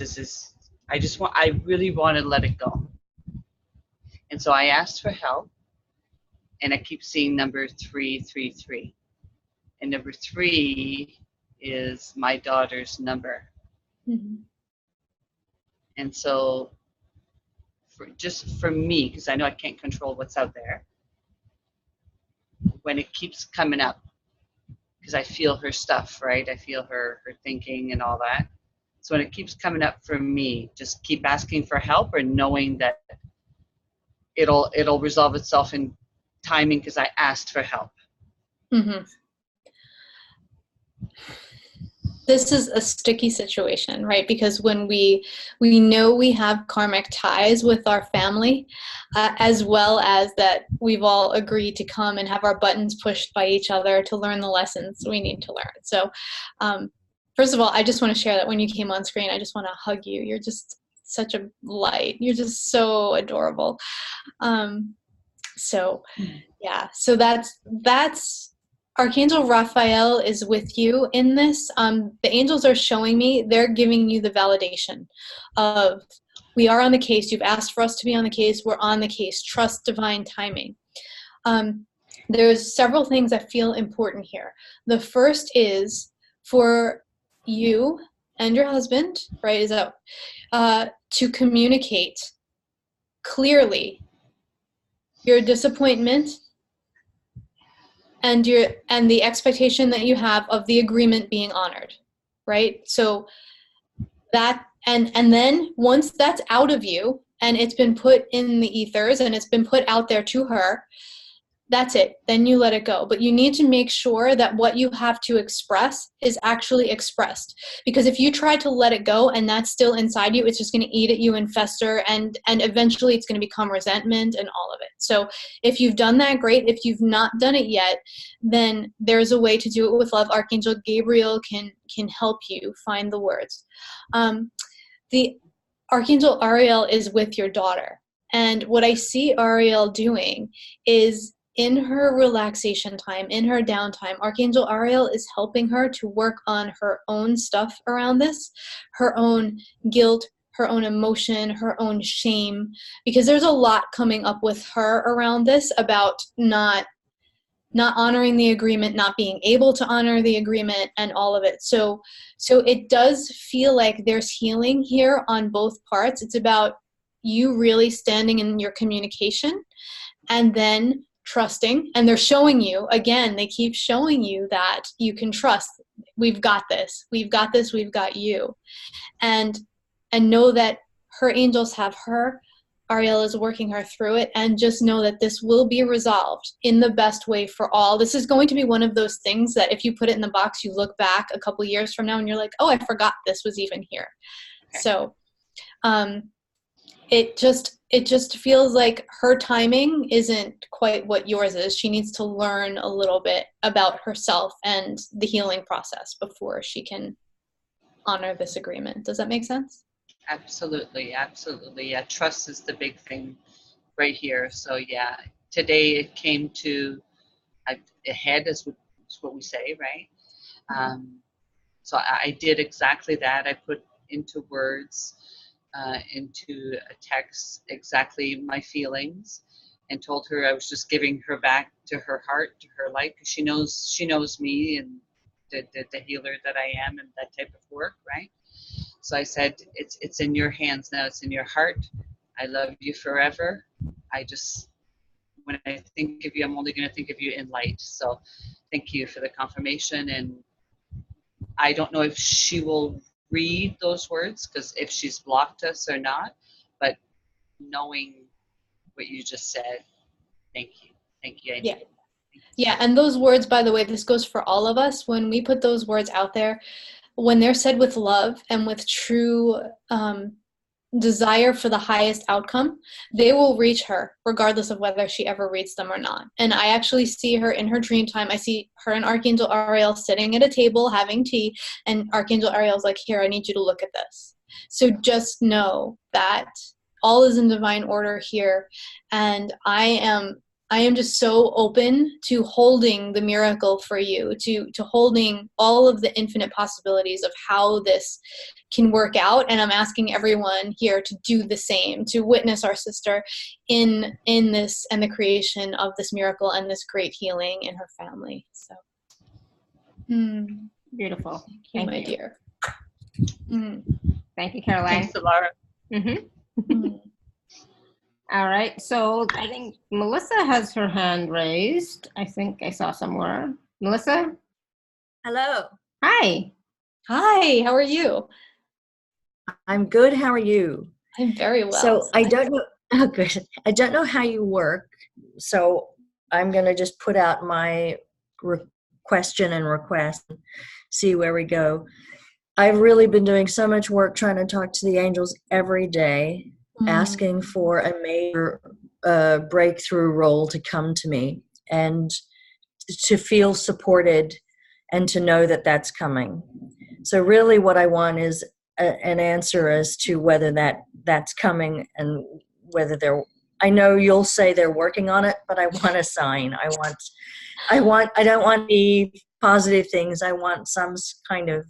I really want to let it go. And so I asked for help, and I keep seeing number 333. And number 3 is my daughter's number. And so for me, because I know I can't control what's out there, when it keeps coming up, because I feel her stuff, right? I feel her thinking and all that. So when it keeps coming up for me, just keep asking for help, or knowing that it'll resolve itself in timing because I asked for help. This is a sticky situation, right? Because when we know we have karmic ties with our family, as well as that we've all agreed to come and have our buttons pushed by each other to learn the lessons we need to learn. So first of all, I just want to share that when you came on screen, I just want to hug you. You're just such a light. You're just so adorable. So that's Archangel Raphael is with you in this. The angels are showing me, they're giving you the validation of, we are on the case. You've asked for us to be on the case. We're on the case. Trust divine timing. There's several things that feel important here. The first is for you and your husband, right, is that to communicate clearly your disappointment and the expectation that you have of the agreement being honored, right? So that, and then once that's out of you and it's been put in the ethers and it's been put out there to her, that's it. Then you let it go. But you need to make sure that what you have to express is actually expressed. Because if you try to let it go and that's still inside you, it's just going to eat at you and fester, and eventually it's going to become resentment and all of it. So if you've done that, great. If you've not done it yet, then there's a way to do it with love. Archangel Gabriel can help you find the words. The Archangel Ariel is with your daughter. And what I see Ariel doing is, in her relaxation time, in her downtime, Archangel Ariel is helping her to work on her own stuff around this, her own guilt, her own emotion, her own shame, because there's a lot coming up with her around this about not honoring the agreement, not being able to honor the agreement, and all of it. So it does feel like there's healing here on both parts. It's about you really standing in your communication and then trusting. And they're showing you, again, they keep showing you that you can trust. We've got this. We've got this. We've got you. And know that her angels have her. Ariel is working her through it, and just know that this will be resolved in the best way for all. This is going to be one of those things that if you put it in the box, you look back a couple years from now and you're like, oh, I forgot this was even here. Okay. So it just feels like her timing isn't quite what yours is. She needs to learn a little bit about herself and the healing process before she can honor this agreement. Does that make sense? Absolutely. Yeah, trust is the big thing right here. So yeah, today it came to a head, is what we say, right? So I did exactly that. I put into words, into a text, exactly my feelings, and told her I was just giving her back to her heart, to her light, because she knows me and the healer that I am and that type of work, right? So I said, it's in your hands now. It's in your heart. I love you forever. When I think of you, I'm only going to think of you in light. So thank you for the confirmation. And I don't know if she will read those words, because if she's blocked us or not, but knowing what you just said, thank you. Yeah. Yeah, and those words, by the way, this goes for all of us. When we put those words out there, when they're said with love and with true desire for the highest outcome, they will reach her regardless of whether she ever reads them or not. And I actually see her in her dream time. I see her and Archangel Ariel sitting at a table having tea, and Archangel Ariel's like, here, I need you to look at this. So just know that all is in divine order here, and I am just so open to holding the miracle for you, to holding all of the infinite possibilities of how this can work out. And I'm asking everyone here to do the same, to witness our sister in this and the creation of this miracle and this great healing in her family. So, beautiful. Thank you, my dear. Thank you, Caroline. Thanks, Laura. All right, so I think Melissa has her hand raised. I think I saw somewhere. Melissa? Hello. Hi. Hi, how are you? I'm good. How are you? I'm very well. So I don't know. Oh, good. I don't know how you work. So I'm going to just put out my question and request and see where we go. I've really been doing so much work trying to talk to the angels every day, asking for a major breakthrough role to come to me and to feel supported and to know that that's coming. So really what I want is an answer as to whether that's coming and whether I know you'll say they're working on it, but I want a sign. I don't want the positive things. I want some kind of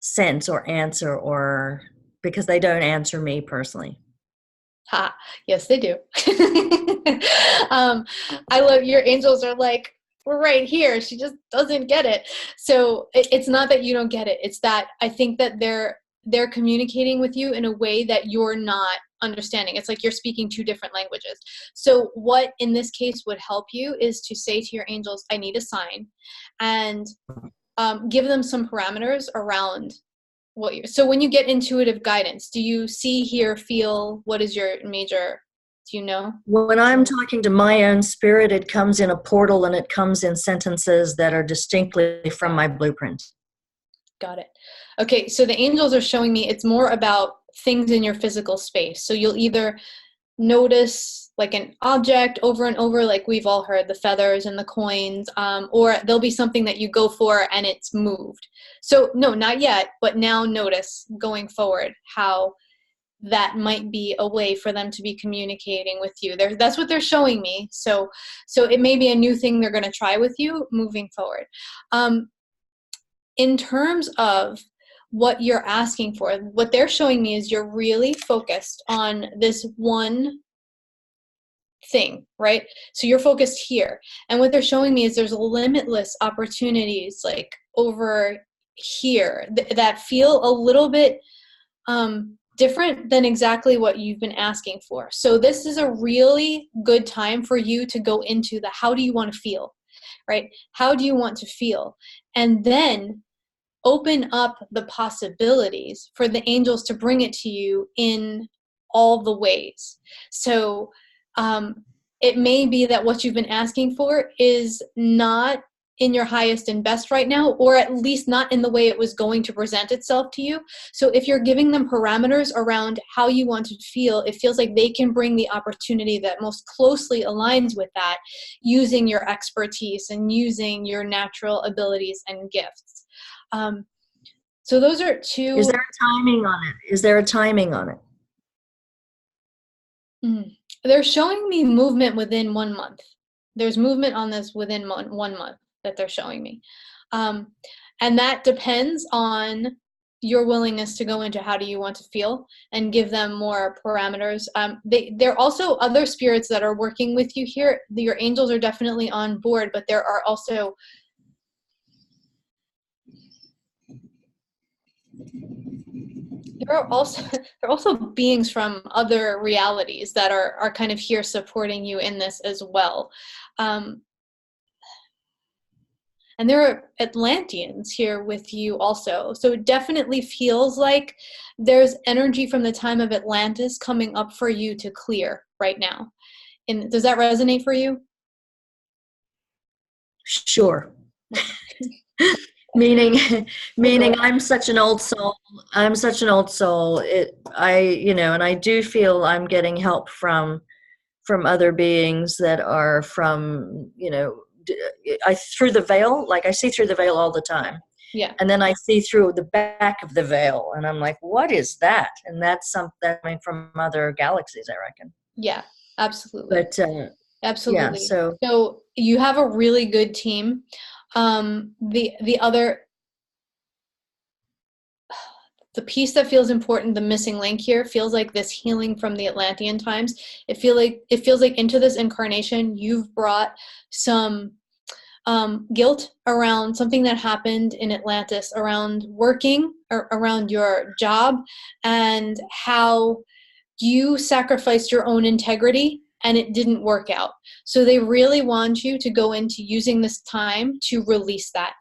sense or answer, or because they don't answer me personally. Ha, yes, they do. I love your angels are like, we're right here. She just doesn't get it. So it's not that you don't get it. It's that I think that they're communicating with you in a way that you're not understanding. It's like you're speaking two different languages. So what in this case would help you is to say to your angels, I need a sign, and give them some parameters around what you're. So when you get intuitive guidance, do you see, hear, feel? What is your major? Do you know? When I'm talking to my own spirit, it comes in a portal and it comes in sentences that are distinctly from my blueprint. Got it. Okay, so the angels are showing me it's more about things in your physical space. So you'll either notice like an object over and over, like we've all heard, the feathers and the coins, or there'll be something that you go for and it's moved. So no, not yet, but now notice going forward how that might be a way for them to be communicating with you. That's what they're showing me. So it may be a new thing they're going to try with you moving forward. In terms of what you're asking for, what they're showing me is you're really focused on this one thing, right? So you're focused here. And what they're showing me is there's limitless opportunities like over here that feel a little bit different than exactly what you've been asking for. So this is a really good time for you to go into the how do you want to feel, right? How do you want to feel? And then open up the possibilities for the angels to bring it to you in all the ways. So it may be that what you've been asking for is not in your highest and best right now, or at least not in the way it was going to present itself to you. So if you're giving them parameters around how you want to feel, it feels like they can bring the opportunity that most closely aligns with that using your expertise and using your natural abilities and gifts. So those are two. Is there a timing on it? Is there a timing on it? They're showing me movement within 1 month. There's movement on this within 1 month that they're showing me. And that depends on your willingness to go into how do you want to feel and give them more parameters. There are also other spirits that are working with you here. Your angels are definitely on board, but there are also there are also beings from other realities that are kind of here supporting you in this as well. And there are Atlanteans here with you also. So it definitely feels like there's energy from the time of Atlantis coming up for you to clear right now. And does that resonate for you? Sure. meaning I'm such an old soul. I'm such an old soul. And I do feel I'm getting help from other beings that are from, through the veil. Like I see through the veil all the time. Yeah. And then I see through the back of the veil, and I'm like, what is that? And that's something from other galaxies, I reckon. Yeah, absolutely. But absolutely. Yeah, so you have a really good team. The piece that feels important, the missing link here, feels like this healing from the Atlantean times. It feels like into this incarnation, you've brought some guilt around something that happened in Atlantis, around working, or around your job, and how you sacrificed your own integrity and it didn't work out. So they really want you to go into using this time to release that.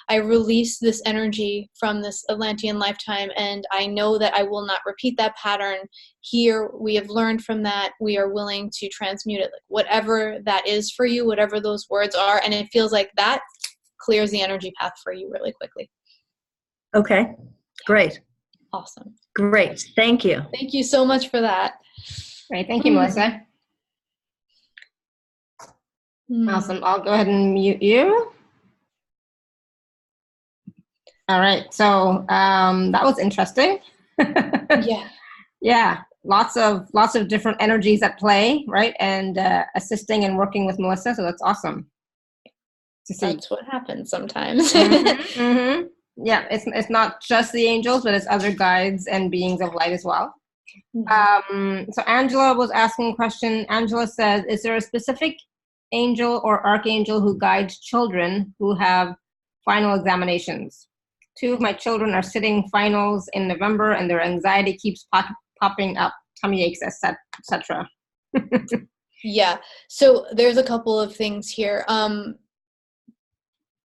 I release this energy from this Atlantean lifetime, and I know that I will not repeat that pattern here. We have learned from that. We are willing to transmute it, like whatever that is for you, whatever those words are. And it feels like that clears the energy path for you really quickly. Okay, great. Awesome. Great, thank you. Thank you so much for that. Great, thank you, Melissa. Awesome, I'll go ahead and mute you. All right, so that was interesting. Yeah. Yeah, lots of different energies at play, right? And assisting and working with Melissa. So that's awesome to see. That's what happens sometimes. Yeah, it's not just the angels, but it's other guides and beings of light as well. So Angela was asking a question. Angela says, is there a specific angel or archangel who guides children who have final examinations? 2 of my children are sitting finals in November, and their anxiety keeps popping up, tummy aches, etc. Yeah. So there's a couple of things here.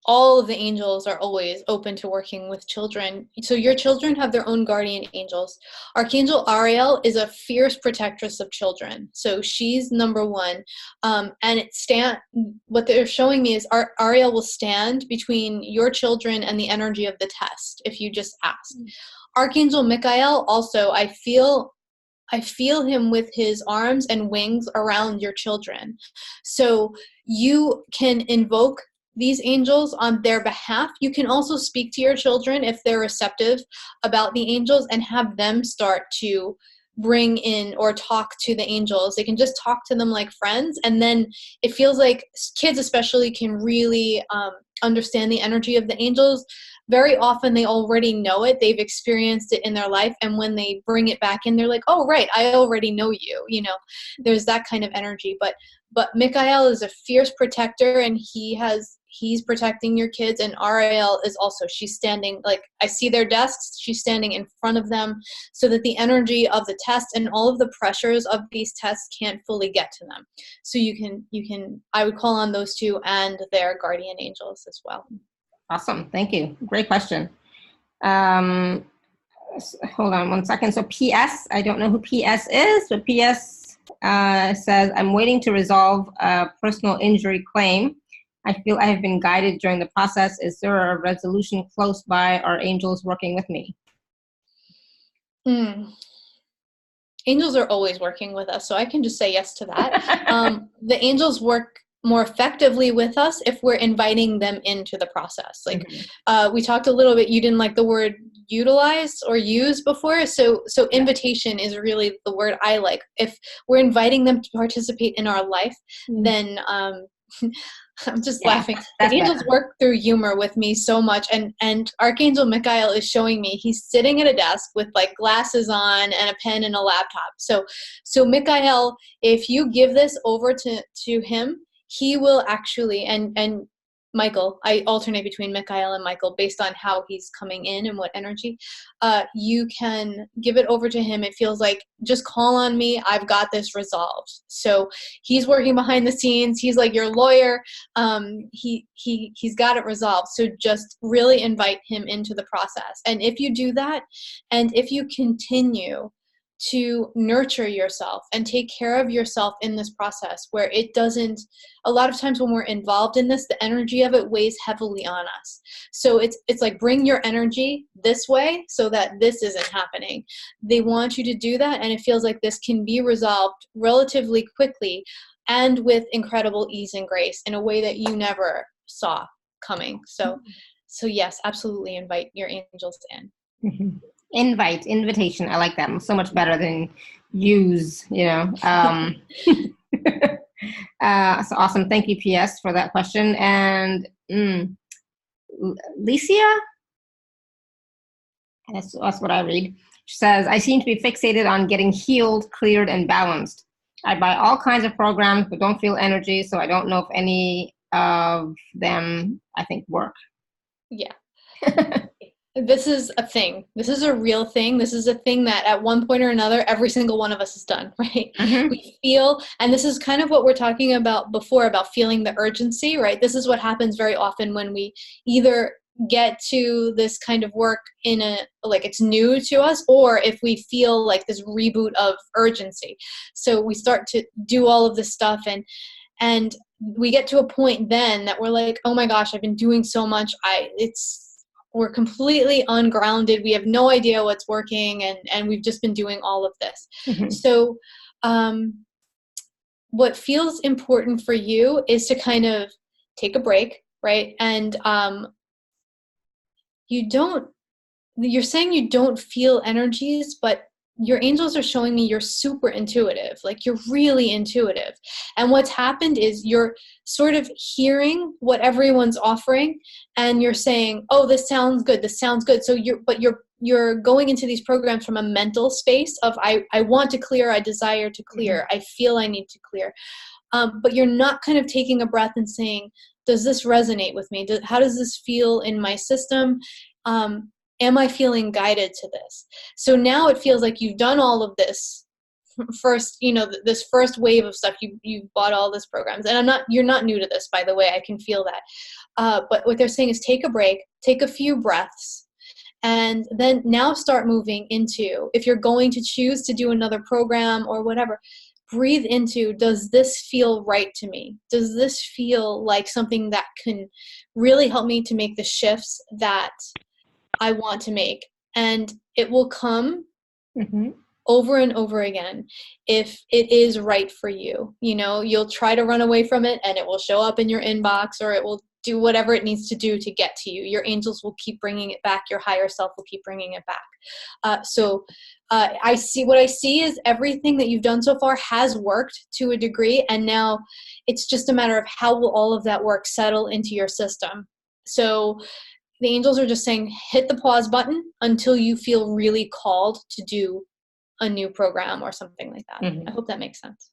All of the angels are always open to working with children. So your children have their own guardian angels. Archangel Ariel is a fierce protectress of children. So she's number 1. And what they're showing me is Ariel will stand between your children and the energy of the test if you just ask. Archangel Michael also, I feel him with his arms and wings around your children. So you can invoke these angels on their behalf. You can also speak to your children if they're receptive about the angels and have them start to bring in or talk to the angels. They can just talk to them like friends. And then it feels like kids especially can really understand the energy of the angels. Very often they already know it. They've experienced it in their life. And when they bring it back in, they're like, oh, right, I already know you. You know, there's that kind of energy. But Michael is a fierce protector, and he's protecting your kids. And Ariel is also, she's standing, like, I see their desks, she's standing in front of them so that the energy of the test and all of the pressures of these tests can't fully get to them. So you can, I would call on those 2 and their guardian angels as well. Awesome. Thank you. Great question. Hold on one second. So PS, I don't know who PS is, but PS says, I'm waiting to resolve a personal injury claim. I feel I have been guided during the process. Is there a resolution close by? Are angels working with me? Angels are always working with us, so I can just say yes to that. The angels work more effectively with us if we're inviting them into the process. Like we talked a little bit, you didn't like the word utilize or use before. So invitation is really the word I like. If we're inviting them to participate in our life, then I'm just laughing. The angels work through humor with me so much. And Archangel Michael is showing me, he's sitting at a desk with like glasses on and a pen and a laptop. So Michael, if you give this over to him, he will actually, and Michael, I alternate between Michael and Michael based on how he's coming in and what energy. You can give it over to him. It feels like, just call on me. I've got this resolved. So he's working behind the scenes. He's like your lawyer. He's got it resolved. So just really invite him into the process. And if you do that, and if you continue to nurture yourself and take care of yourself in this process, where it doesn't, a lot of times when we're involved in this, the energy of it weighs heavily on us. So it's like, bring your energy this way so that this isn't happening. They want you to do that, and it feels like this can be resolved relatively quickly and with incredible ease and grace in a way that you never saw coming. So yes, absolutely invite your angels in. Invitation. I like that so much better than use, you know. So awesome. Thank you, PS, for that question. And Licia, that's what I read. She says, I seem to be fixated on getting healed, cleared, and balanced. I buy all kinds of programs, but don't feel energy, so I don't know if any of them, I think, work. Yeah. This is a thing. This is a real thing. This is a thing that at one point or another, every single one of us has done, right? We feel, and this is kind of what we're talking about before, about feeling the urgency, right? This is what happens very often when we either get to this kind of work in like it's new to us, or if we feel like this reboot of urgency. So we start to do all of this stuff, and we get to a point then that we're like, oh my gosh, I've been doing so much. We're completely ungrounded. We have no idea what's working, and we've just been doing all of this. So what feels important for you is to kind of take a break, right? And you're saying you don't feel energies, but your angels are showing me you're super intuitive, like you're really intuitive. And what's happened is you're sort of hearing what everyone's offering and you're saying, oh, this sounds good. This sounds good. So you're going into these programs from a mental space of, I want to clear. I desire to clear. I feel I need to clear. But you're not kind of taking a breath and saying, does this resonate with me? How does this feel in my system? Am I feeling guided to this? So now it feels like you've done all of this first, this first wave of stuff. You've bought all this programs, and you're not new to this, by the way. I can feel that. But what they're saying is take a break, take a few breaths, and then now start moving into, if you're going to choose to do another program or whatever, breathe into, does this feel right to me? Does this feel like something that can really help me to make the shifts that I want to make? And it will come over and over again if it is right for you. You'll try to run away from it and it will show up in your inbox, or it will do whatever it needs to do to get to you. Your angels will keep bringing it back. Your higher self will keep bringing it back. I see is everything that you've done so far has worked to a degree. And now it's just a matter of how will all of that work settle into your system. So the angels are just saying, hit the pause button until you feel really called to do a new program or something like that. I hope that makes sense.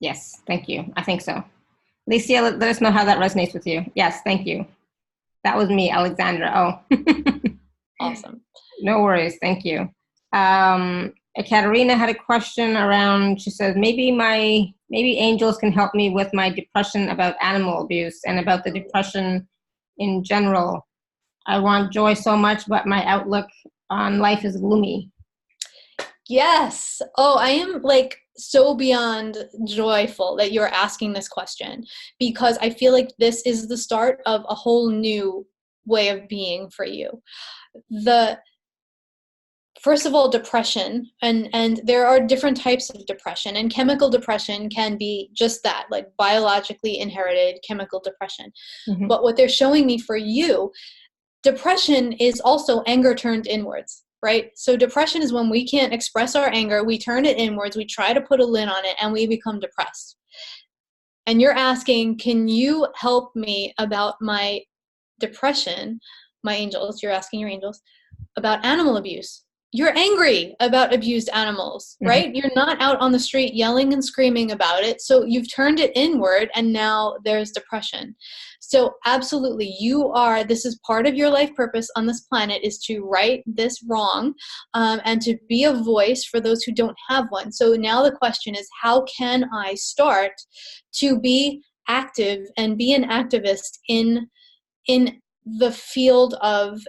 Yes, thank you. I think so. Licia, let us know how that resonates with you. Yes, thank you. That was me, Alexandra. Oh. Awesome. No worries. Thank you. Katerina had a question around, she says, maybe angels can help me with my depression about animal abuse and about the depression in general. I want joy so much, but my outlook on life is gloomy. Yes. Oh, I am so beyond joyful that you're asking this question, because I feel like this is the start of a whole new way of being for you. First of all, depression, and there are different types of depression, and chemical depression can be just that, like biologically inherited chemical depression. But what they're showing me for you, depression is also anger turned inwards, right? So depression is when we can't express our anger, we turn it inwards, we try to put a lid on it, and we become depressed. And you're asking, can you help me about my depression, my angels? You're asking your angels about animal abuse. You're angry about abused animals, right? You're not out on the street yelling and screaming about it. So you've turned it inward, and now there's depression. So absolutely, this is part of your life purpose on this planet, is to right this wrong, and to be a voice for those who don't have one. So now the question is, how can I start to be active and be an activist in the field of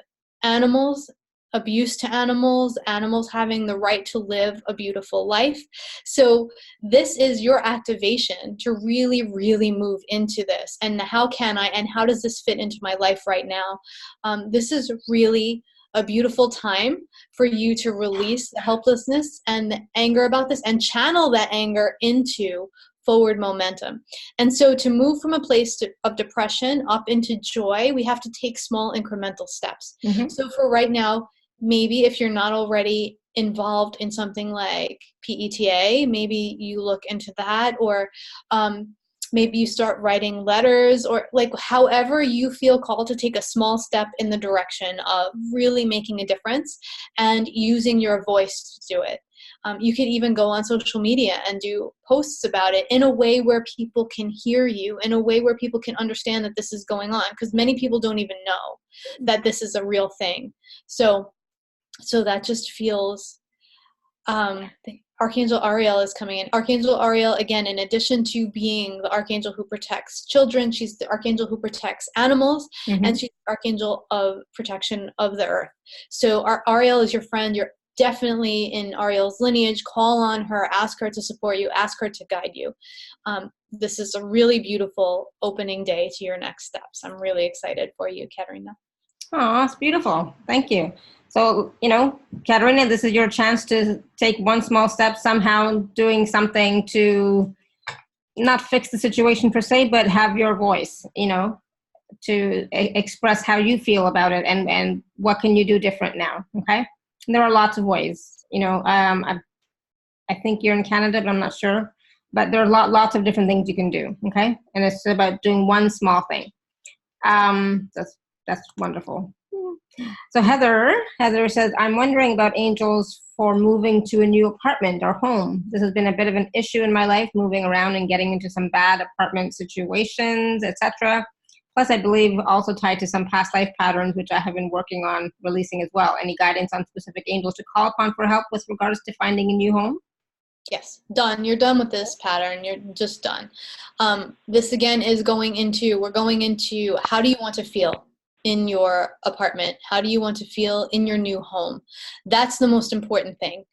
animals, abuse to animals having the right to live a beautiful life? So this is your activation to really, really move into this. And how can I, and how does this fit into my life right now? This is really a beautiful time for you to release the helplessness and the anger about this and channel that anger into forward momentum. And so to move from a place of depression up into joy, we have to take small incremental steps. So for right now, maybe if you're not already involved in something like PETA, maybe you look into that, or maybe you start writing letters, or however you feel called to take a small step in the direction of really making a difference and using your voice to do it. You could even go on social media and do posts about it in a way where people can hear you, in a way where people can understand that this is going on, because many people don't even know that this is a real thing. So that just feels, Archangel Ariel is coming in. Archangel Ariel, again, in addition to being the archangel who protects children, she's the archangel who protects animals, and she's the archangel of protection of the earth. So Ariel is your friend. You're definitely in Ariel's lineage. Call on her, ask her to support you, ask her to guide you. This is a really beautiful opening day to your next steps. I'm really excited for you, Katerina. Oh, it's beautiful. Thank you. So, Katerina, this is your chance to take one small step, somehow doing something to not fix the situation per se, but have your voice, to express how you feel about it and what can you do different now, okay? And there are lots of ways. I think you're in Canada, but I'm not sure. But there are lots of different things you can do. Okay, and it's about doing one small thing. That's wonderful. So Heather says, I'm wondering about angels for moving to a new apartment or home. This has been a bit of an issue in my life, moving around and getting into some bad apartment situations, etc. Plus, I believe also tied to some past life patterns, which I have been working on releasing as well. Any guidance on specific angels to call upon for help with regards to finding a new home? Yes, done. You're done with this pattern. You're just done. This again is we're going into how do you want to feel in your apartment? How do you want to feel in your new home? That's the most important thing.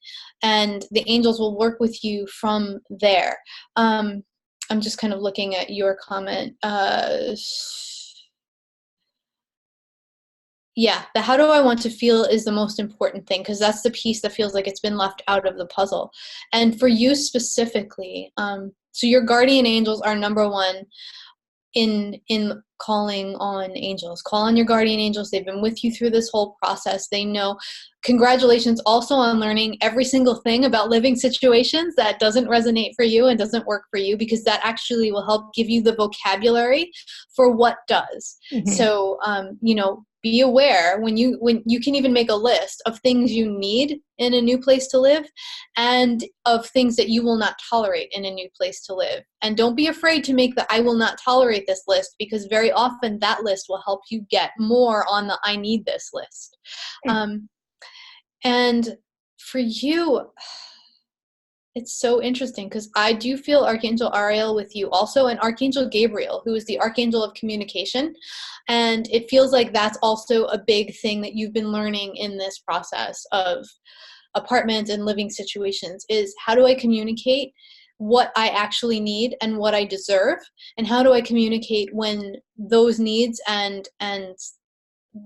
And the angels will work with you from there. I'm just kind of looking at your comment. Yeah, the how do I want to feel is the most important thing, because that's the piece that feels like it's been left out of the puzzle. And for you specifically, so your guardian angels are number one in calling on angels. Call on your guardian angels. They've been with you through this whole process. They know. Congratulations also on learning every single thing about living situations that doesn't resonate for you and doesn't work for you, because that actually will help give you the vocabulary for what does. Mm-hmm. So, be aware when you can even make a list of things you need in a new place to live and of things that you will not tolerate in a new place to live. And don't be afraid to make the I will not tolerate this list, because very often that list will help you get more on the I need this list. And for you, it's so interesting because I do feel Archangel Ariel with you also, and Archangel Gabriel, who is the Archangel of communication. And it feels like that's also a big thing that you've been learning in this process of apartments and living situations is how do I communicate what I actually need and what I deserve, and how do I communicate when those needs and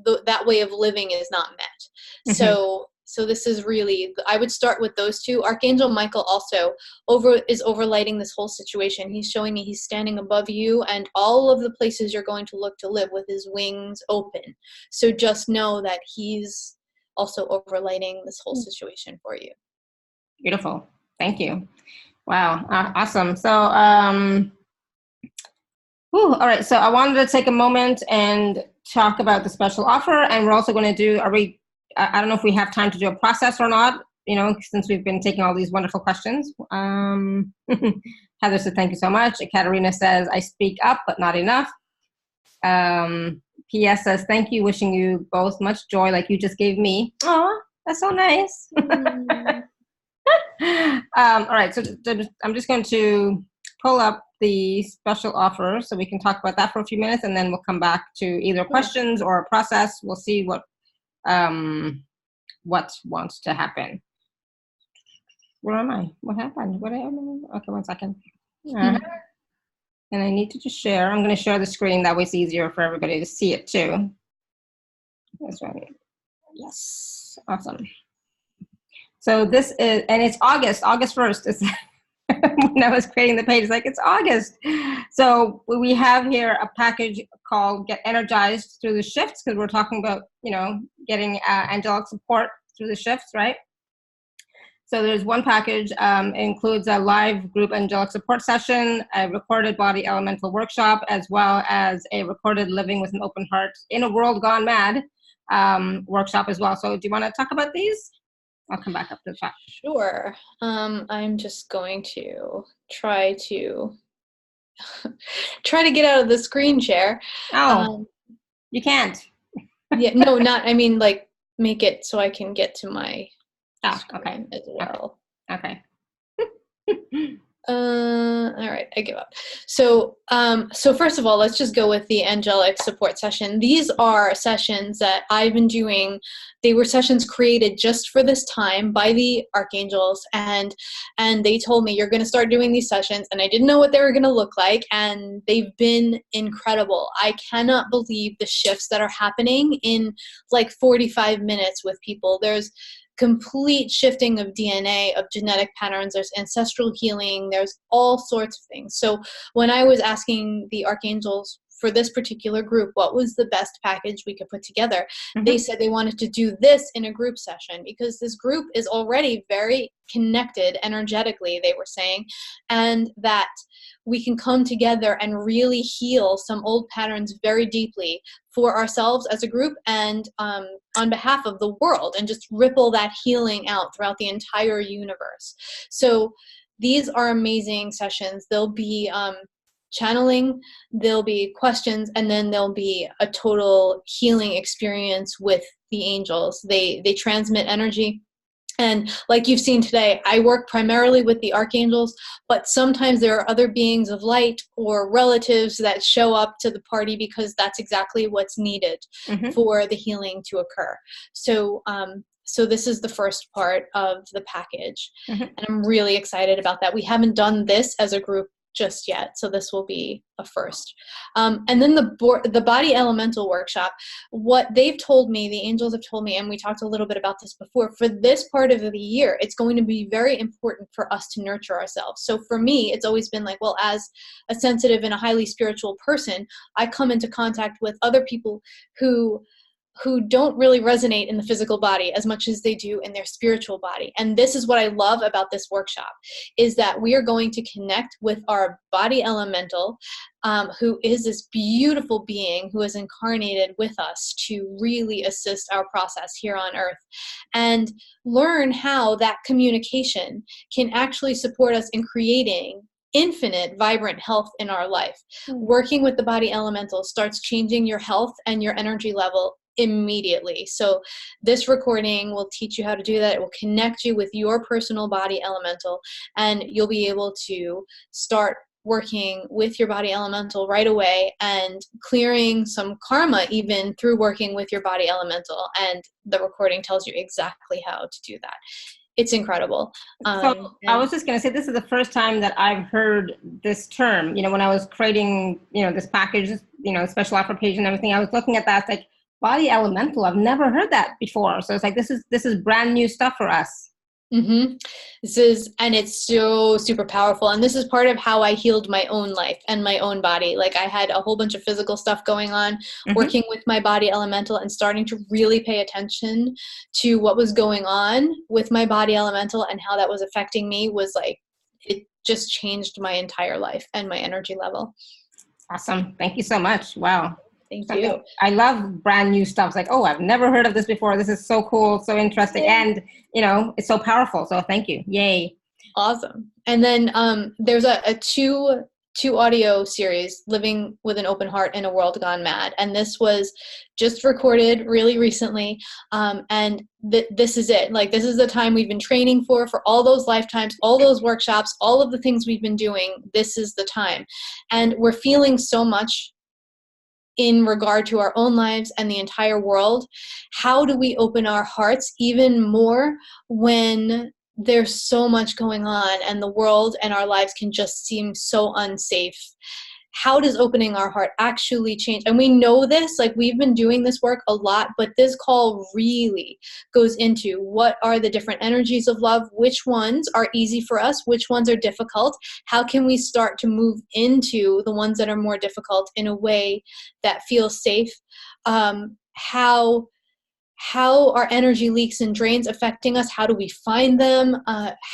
that way of living is not met. Mm-hmm. So this is really, I would start with those two. Archangel Michael also is overlighting this whole situation. He's showing me he's standing above you and all of the places you're going to look to live with his wings open. So just know that he's also overlighting this whole situation for you. Beautiful. Thank you. Wow. Awesome. So, all right. So I wanted to take a moment and talk about the special offer, and we're also going to do, I don't know if we have time to do a process or not, since we've been taking all these wonderful questions. Heather said, thank you so much. Katerina says, I speak up, but not enough. P.S. says, thank you. Wishing you both much joy like you just gave me. Oh, that's so nice. All right. So I'm just going to pull up the special offer so we can talk about that for a few minutes, and then we'll come back to either questions or a process. We'll see what wants to happen. Where am I? What happened? Okay, 1 second. And I need to just share. I'm going to share the screen. That way it's easier for everybody to see it too. That's right. Yes. Awesome. So this is, and it's August 1st. It's when I was creating the page, it's like, it's August. So we have here a package called Get Energized Through the Shifts, because we're talking about, getting angelic support through the shifts, right? So there's one package, it includes a live group angelic support session, a recorded body elemental workshop, as well as a recorded living with an open heart in a world gone mad workshop as well. So do you want to talk about these? I'll come back up to the chat. Sure. I'm just going to try to get out of the screen share. Oh, you can't. Yeah, no, not, I mean, like, make it so I can get to my okay. as well. Okay. All right, I give up. So first of all, let's just go with the angelic support session. These are sessions that I've been doing. They were sessions created just for this time by the archangels, and they told me, you're going to start doing these sessions, and I didn't know what they were going to look like, and they've been incredible. I cannot believe the shifts that are happening in like 45 minutes with people. There's complete shifting of DNA, of genetic patterns, there's ancestral healing, there's all sorts of things. So when I was asking the archangels for this particular group, what was the best package we could put together? Mm-hmm. They said they wanted to do this in a group session because this group is already very connected energetically, they were saying, and that we can come together and really heal some old patterns very deeply for ourselves as a group and on behalf of the world, and just ripple that healing out throughout the entire universe. So these are amazing sessions. There'll be channeling, there'll be questions, and then there'll be a total healing experience with the angels. They transmit energy. And like you've seen today, I work primarily with the archangels, but sometimes there are other beings of light or relatives that show up to the party because that's exactly what's needed Mm-hmm. for the healing to occur. So, so this is the first part of the package. Mm-hmm. And I'm really excited about that. We haven't done this as a group just yet, so this will be a first. And then the body elemental workshop, what they've told me, the angels have told me, and we talked a little bit about this before, for this part of the year, it's going to be very important for us to nurture ourselves. So for me, it's always been like, well, as a sensitive and a highly spiritual person, I come into contact with other people who don't really resonate in the physical body as much as they do in their spiritual body. And this is what I love about this workshop, is that we are going to connect with our body elemental, who is this beautiful being who is incarnated with us to really assist our process here on Earth, and learn how that communication can actually support us in creating infinite vibrant health in our life. Working with the body elemental starts changing your health and your energy level immediately. So this recording will teach you how to do that. It will connect you with your personal body elemental, and you'll be able to start working with your body elemental right away and clearing some karma even through working with your body elemental. And the recording tells you exactly how to do that. It's incredible. So I was just going to say, this is the first time that I've heard this term. You know, when I was creating, this package, special offer page and everything, I was looking at that, it's like, body elemental. I've never heard that before. So it's like, this is brand new stuff for us. Mm-hmm. And it's so super powerful. And this is part of how I healed my own life and my own body. Like, I had a whole bunch of physical stuff going on, working with my body elemental and starting to really pay attention to what was going on with my body elemental and how that was affecting me. Was like, it just changed my entire life and my energy level. Awesome. Thank you so much. Wow. Thank you. I love brand new stuff. It's like, oh, I've never heard of this before. This is so cool, so interesting, and it's so powerful. So thank you. Yay. Awesome. And then there's a two audio series, Living with an Open Heart in a World Gone Mad, and this was just recorded really recently. And this is it. Like, this is the time we've been training for all those lifetimes, all those workshops, all of the things we've been doing. This is the time, and we're feeling so much in regard to our own lives and the entire world. How do we open our hearts even more when there's so much going on and the world and our lives can just seem so unsafe? How does opening our heart actually change? And we know this, like, we've been doing this work a lot, but this call really goes into what are the different energies of love, which ones are easy for us, which ones are difficult, how can we start to move into the ones that are more difficult in a way that feels safe, how are energy leaks and drains affecting us, how do we find them,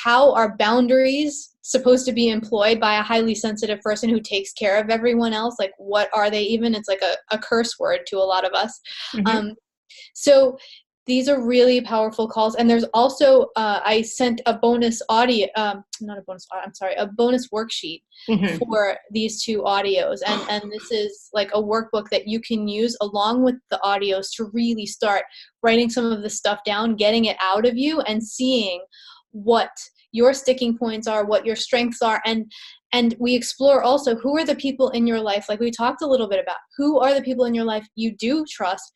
how are boundaries supposed to be employed by a highly sensitive person who takes care of everyone else, like what are they even? It's like a curse word to a lot of us. So these are really powerful calls. And there's also, I sent a bonus audio, a bonus worksheet for these two audios. And this is like a workbook that you can use along with the audios to really start writing some of the stuff down, getting it out of you, and seeing what your sticking points are, what your strengths are. And we explore also, who are the people in your life, like we talked a little bit about, who are the people in your life you do trust,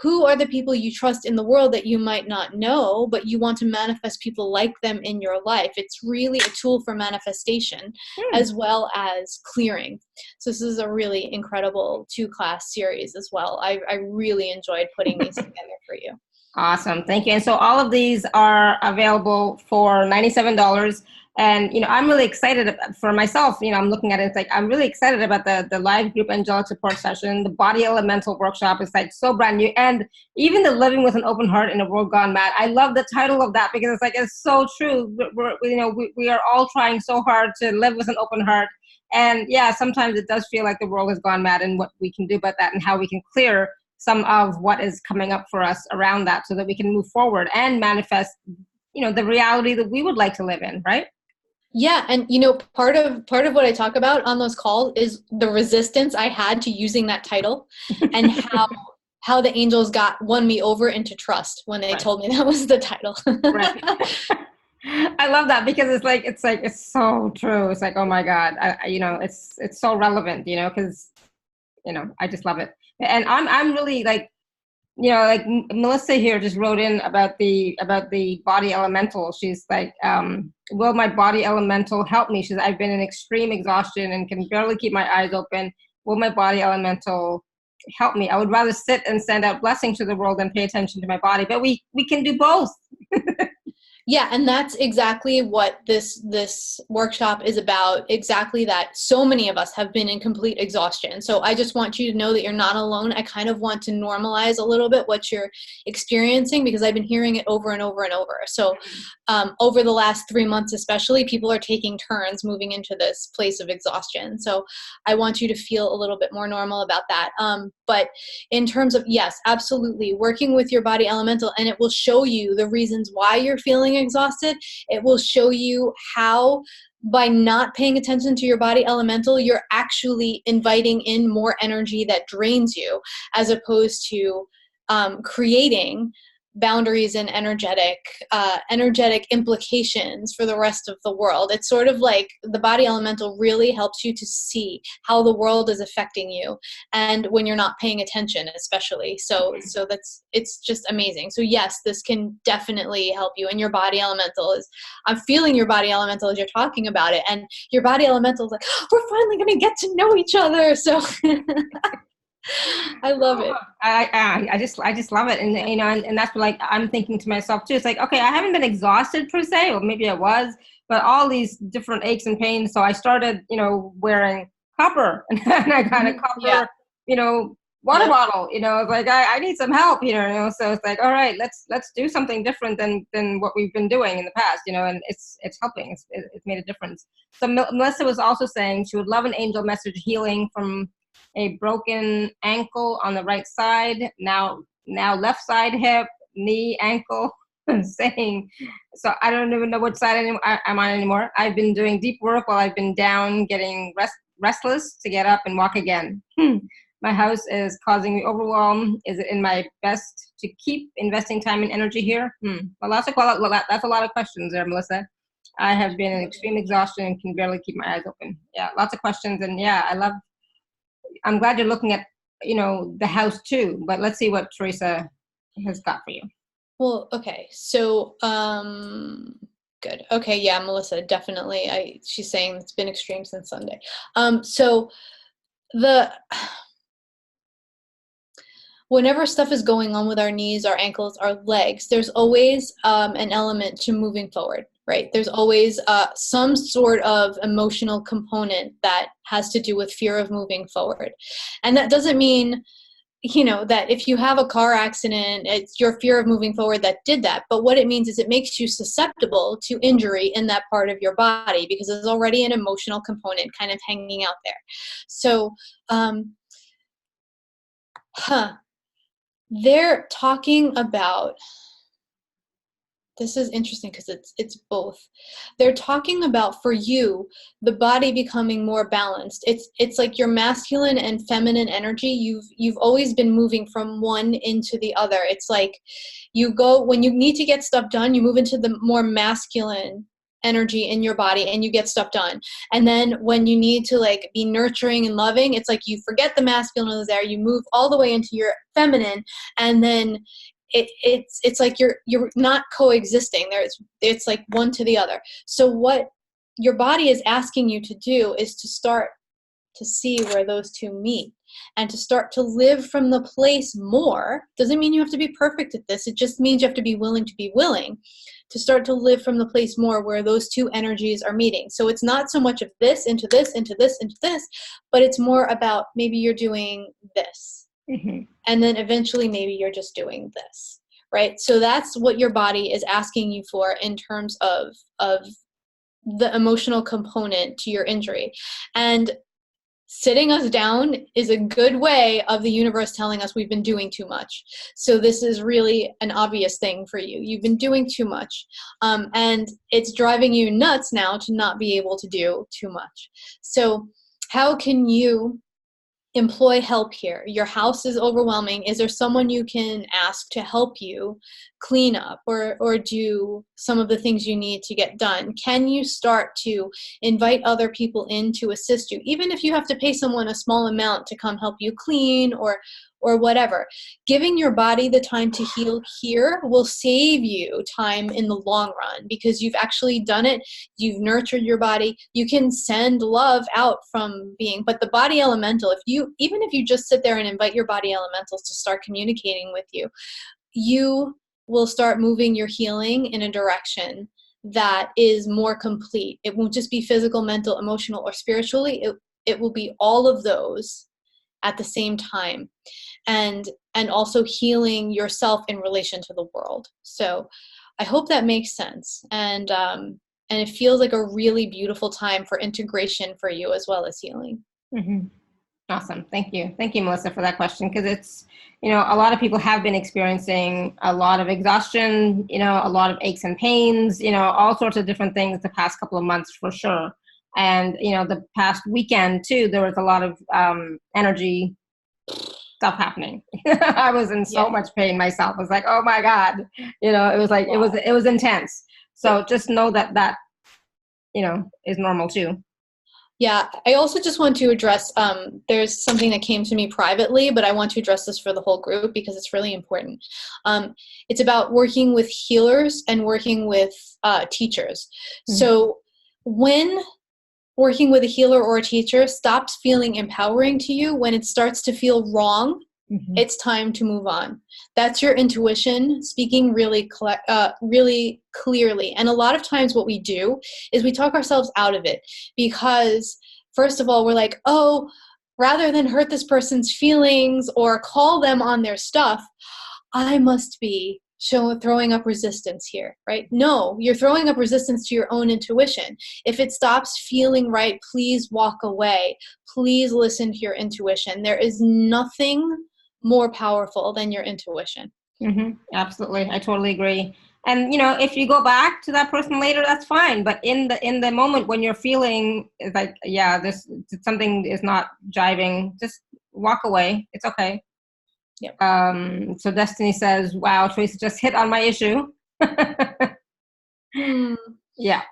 who are the people you trust in the world that you might not know, but you want to manifest people like them in your life. It's really a tool for manifestation as well as clearing. So this is a really incredible 2-class series as well. I really enjoyed putting these together for you. Awesome. Thank you. And so all of these are available for $97. And, I'm really excited for myself. I'm looking at it. It's like, I'm really excited about the live group Angelic support session. The body elemental workshop is like so brand new. And even the living with an open heart in a world gone mad. I love the title of that because it's like, it's so true. We are all trying so hard to live with an open heart. And yeah, sometimes it does feel like the world has gone mad, and what we can do about that and how we can clear some of what is coming up for us around that so that we can move forward and manifest, the reality that we would like to live in, right? Yeah, and part of what I talk about on those calls is the resistance I had to using that title, and how the angels won me over into trust when they told me that was the title. Right. I love that because it's so true. It's like, oh my God, it's so relevant, because I just love it, and I'm really like. Melissa here just wrote in about the body elemental. She's like, will my body elemental help me? She's, I've been in extreme exhaustion and can barely keep my eyes open. Will my body elemental help me? I would rather sit and send out blessings to the world than pay attention to my body, but we can do both. Yeah, and that's exactly what this workshop is about, exactly that. So many of us have been in complete exhaustion. So I just want you to know that you're not alone. I kind of want to normalize a little bit what you're experiencing, because I've been hearing it over and over and over. So over the last 3 months especially, people are taking turns moving into this place of exhaustion. So I want you to feel a little bit more normal about that. But in terms of, yes, absolutely, working with your body elemental, and it will show you the reasons why you're feeling exhausted. It will show you how, by not paying attention to your body elemental, you're actually inviting in more energy that drains you, as opposed to creating boundaries and energetic implications for the rest of the world. It's sort of like the body elemental really helps you to see how the world is affecting you, and when you're not paying attention, especially. So it's just amazing. So yes, this can definitely help you. And your body elemental is, I'm feeling your body elemental as you're talking about it, and your body elemental is like, oh, we're finally going to get to know each other. So I love it. I just love it, and and that's what, like, I'm thinking to myself too. It's like, okay, I haven't been exhausted per se, or maybe I was, but all these different aches and pains. So I started, wearing copper, and I got a copper, water bottle. It's like I need some help, So it's like, all right, let's do something different than what we've been doing in the past, and it's helping. It's made a difference. So Melissa was also saying she would love an angel message healing from a broken ankle on the right side, now left side, hip, knee, ankle, saying, so I don't even know which side I'm on anymore. I've been doing deep work while I've been down, getting restless to get up and walk again. My house is causing me overwhelm. Is it in my best to keep investing time and energy here? Well, that's a lot of questions there, Melissa. I have been in extreme exhaustion and can barely keep my eyes open. Yeah, lots of questions. And yeah, I'm glad you're looking at, the house too, but let's see what Theresa has got for you. Well, okay. So, good. Okay. Yeah, Melissa, definitely. She's saying it's been extreme since Sunday. So whenever stuff is going on with our knees, our ankles, our legs, there's always an element to moving forward. Right? There's always some sort of emotional component that has to do with fear of moving forward. And that doesn't mean, that if you have a car accident, it's your fear of moving forward that did that. But what it means is it makes you susceptible to injury in that part of your body, because there's already an emotional component kind of hanging out there. So, they're talking about, this is interesting because it's both. They're talking about, for you, the body becoming more balanced. It's like your masculine and feminine energy. You've always been moving from one into the other. It's like when you need to get stuff done, you move into the more masculine energy in your body and you get stuff done. And then when you need to like be nurturing and loving, it's like you forget the masculine is there, you move all the way into your feminine, and then it's like you're not coexisting. It's like one to the other. So what your body is asking you to do is to start to see where those two meet. and to start to live from the place more. Doesn't mean you have to be perfect at this. It just means you have to be willing to start to live from the place more where those two energies are meeting. So it's not so much of this into this, into this, into this, but it's more about maybe you're doing this. Mm-hmm. And then eventually maybe you're just doing this, right? So that's what your body is asking you for in terms of the emotional component to your injury. And sitting us down is a good way of the universe telling us we've been doing too much. So this is really an obvious thing for you. You've been doing too much. And it's driving you nuts now to not be able to do too much. So how can you employ help here? Your house is overwhelming. Is there someone you can ask to help you clean up or do some of the things you need to get done? Can you start to invite other people in to assist you, even if you have to pay someone a small amount to come help you clean or whatever? Giving your body the time to heal here will save you time in the long run because you've actually done it. You've nurtured your body. You can send love out from being, but the body elemental, even if you just sit there and invite your body elementals to start communicating with you, you will start moving your healing in a direction that is more complete. It won't just be physical, mental, emotional, or spiritually. It will be all of those at the same time. And also healing yourself in relation to the world. So I hope that makes sense. And it feels like a really beautiful time for integration for you as well as healing. Mm-hmm. Awesome. Thank you. Thank you, Melissa, for that question. Because it's, a lot of people have been experiencing a lot of exhaustion, a lot of aches and pains, all sorts of different things the past couple of months for sure. And, the past weekend too, there was a lot of energy stuff happening. I was in so much pain myself. I was like, oh my God, it was like, wow. it was intense. So just know that, is normal too. Yeah. I also just want to address, there's something that came to me privately, but I want to address this for the whole group because it's really important. It's about working with healers and working with teachers. Mm-hmm. So when working with a healer or a teacher stops feeling empowering to you, when it starts to feel wrong, mm-hmm. It's time to move on. That's your intuition speaking really clearly. And a lot of times what we do is we talk ourselves out of it because, first of all, we're like, oh, rather than hurt this person's feelings or call them on their stuff, I must be throwing up resistance here, right? No, you're throwing up resistance to your own intuition. If it stops feeling right, please walk away. Please listen to your intuition. There is nothing more powerful than your intuition. Mm-hmm. Absolutely. I totally agree. And, if you go back to that person later, that's fine. But in the moment when you're feeling like, this something is not jiving, just walk away. It's okay. Yep. So Destiny says, wow, Theresa just hit on my issue. Yeah.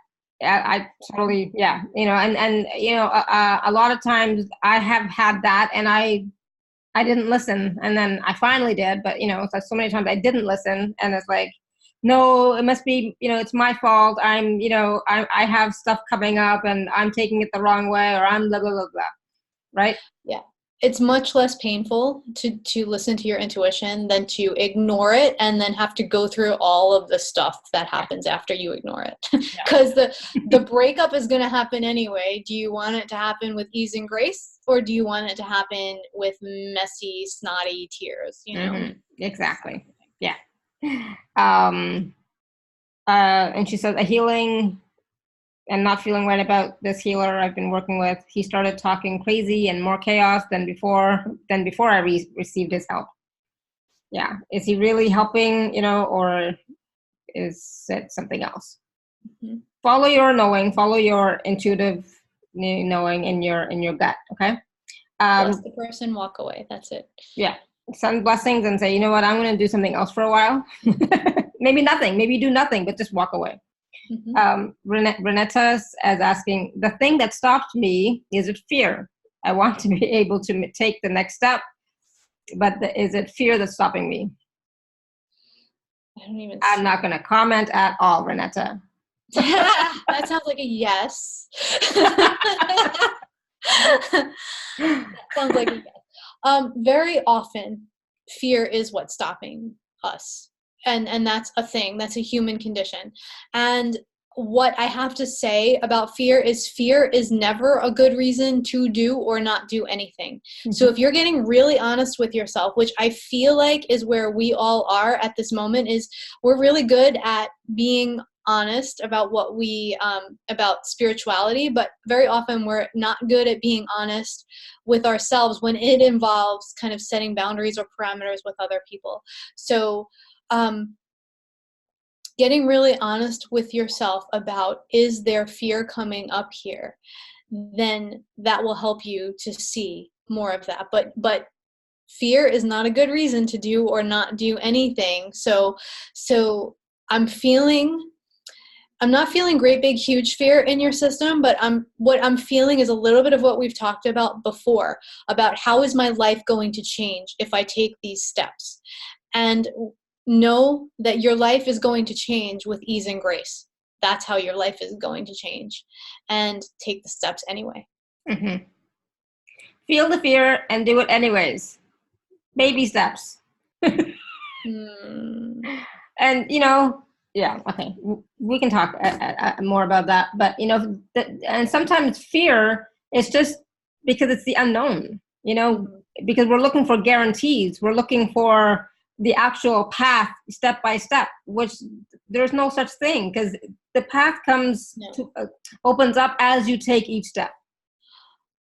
I totally, yeah. A lot of times I have had that and I didn't listen. And then I finally did, but it's like so many times I didn't listen and it's like, no, it must be, it's my fault. I have stuff coming up and I'm taking it the wrong way or I'm blah, blah, blah, blah. Right? Yeah. It's much less painful to listen to your intuition than to ignore it and then have to go through all of the stuff that happens after you ignore it. Because the breakup is going to happen anyway. Do you want it to happen with ease and grace or do you want it to happen with messy, snotty tears? Mm-hmm. Exactly. Yeah. And she says, a healing and not feeling right about this healer I've been working with. He started talking crazy and more chaos than before I received his help. Yeah. Is he really helping, or is it something else? Mm-hmm. Follow your knowing, follow your intuitive knowing in your gut. Okay. Bless the person, walk away. That's it. Yeah. Send blessings and say, you know what, I'm going to do something else for a while. Maybe nothing, maybe do nothing, but just walk away. Mm-hmm. Renetta is asking, the thing that stopped me, is it fear? I want to be able to take the next step, but is it fear that's stopping me? I'm not going to comment at all, Renetta. That sounds like a yes. That sounds like a yes. Very often, fear is what's stopping us. And that's a thing. That's a human condition. And what I have to say about fear is never a good reason to do or not do anything. Mm-hmm. So if you're getting really honest with yourself, which I feel like is where we all are at this moment, is we're really good at being honest about what we about spirituality, but very often we're not good at being honest with ourselves when it involves kind of setting boundaries or parameters with other people. So getting really honest with yourself about, is there fear coming up here? Then that will help you to see more of that. But fear is not a good reason to do or not do anything. So I'm not feeling great, big, huge fear in your system, but what I'm feeling is a little bit of what we've talked about before, about how is my life going to change if I take these steps. And know that your life is going to change with ease and grace. That's how your life is going to change. And take the steps anyway. Mm-hmm. Feel the fear and do it anyways. Baby steps. And, yeah, okay. We can talk more about that. But, and sometimes fear is just because it's the unknown, because we're looking for guarantees. We're looking for the actual path step by step, which there's no such thing, because the path opens up as you take each step.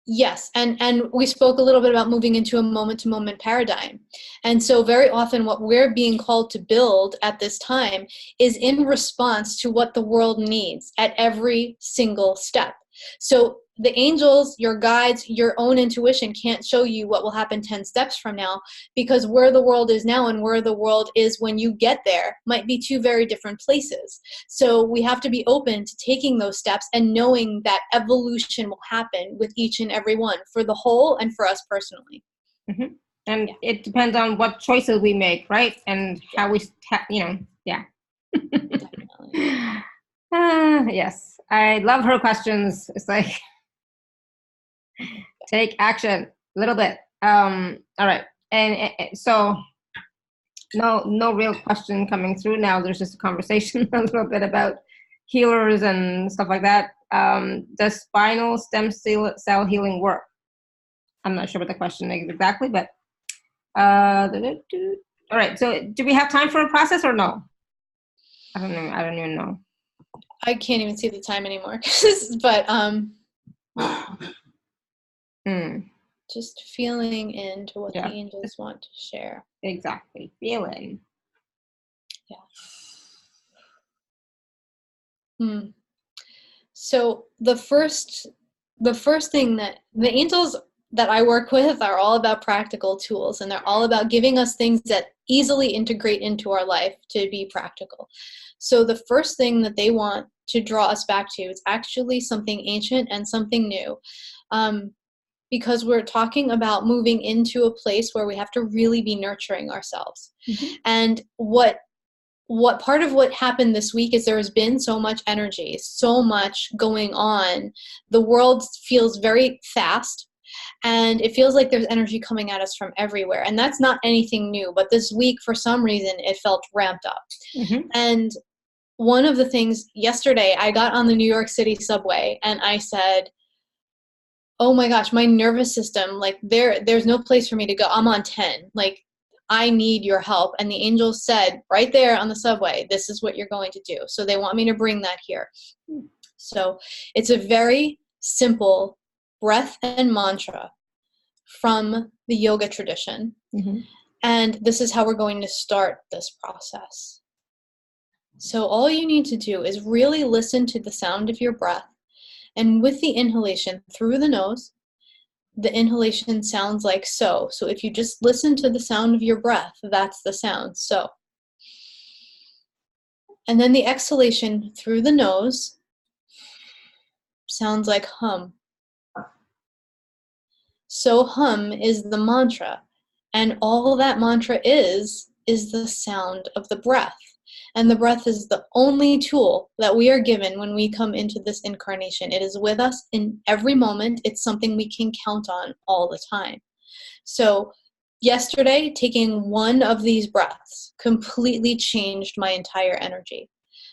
Yes, and we spoke a little bit about moving into a moment-to-moment paradigm. And so very often what we're being called to build at this time is in response to what the world needs at every single step. So the angels, your guides, your own intuition can't show you what will happen 10 steps from now, because where the world is now and where the world is when you get there might be two very different places. So we have to be open to taking those steps and knowing that evolution will happen with each and every one, for the whole and for us personally. Mm-hmm. And it depends on what choices we make, right? And how we, yeah. Definitely. Yes. I love her questions. It's like, take action a little bit. All right. And so no real question coming through now. There's just a conversation a little bit about healers and stuff like that. Does spinal stem cell healing work? I'm not sure what the question is exactly, but all right. So do we have time for a process or no? I don't even know. I can't even see the time anymore. But just feeling into what the angels want to share. Exactly. Feeling. Yeah. So the first thing that the angels that I work with are all about practical tools, and they're all about giving us things that easily integrate into our life to be practical. So the first thing that they want to draw us back to is actually something ancient and something new. Because we're talking about moving into a place where we have to really be nurturing ourselves. Mm-hmm. And what part of what happened this week is there has been so much energy, so much going on. The world feels very fast, and it feels like there's energy coming at us from everywhere. And that's not anything new, but this week, for some reason, it felt ramped up. Mm-hmm. And one of the things, yesterday, I got on the New York City subway, and I said, oh my gosh, my nervous system, like there's no place for me to go. I'm on 10. Like, I need your help. And the angels said right there on the subway, this is what you're going to do. So they want me to bring that here. So it's a very simple breath and mantra from the yoga tradition. Mm-hmm. And this is how we're going to start this process. So all you need to do is really listen to the sound of your breath. And with the inhalation through the nose, the inhalation sounds like so. So if you just listen to the sound of your breath, that's the sound, so. And then the exhalation through the nose sounds like hum. So hum is the mantra. And all that mantra is the sound of the breath. And the breath is the only tool that we are given when we come into this incarnation. It is with us in every moment. It's something we can count on all the time. So yesterday, taking one of these breaths completely changed my entire energy.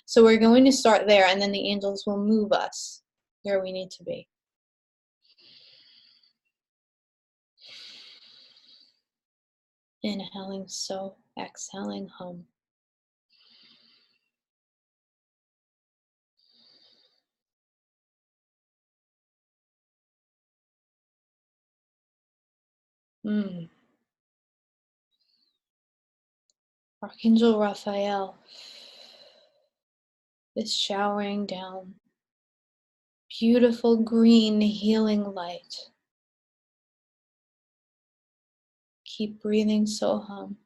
So we're going to start there, and then the angels will move us where we need to be. Inhaling so, exhaling hum. Archangel Raphael is showering down beautiful green healing light. Keep breathing so hum.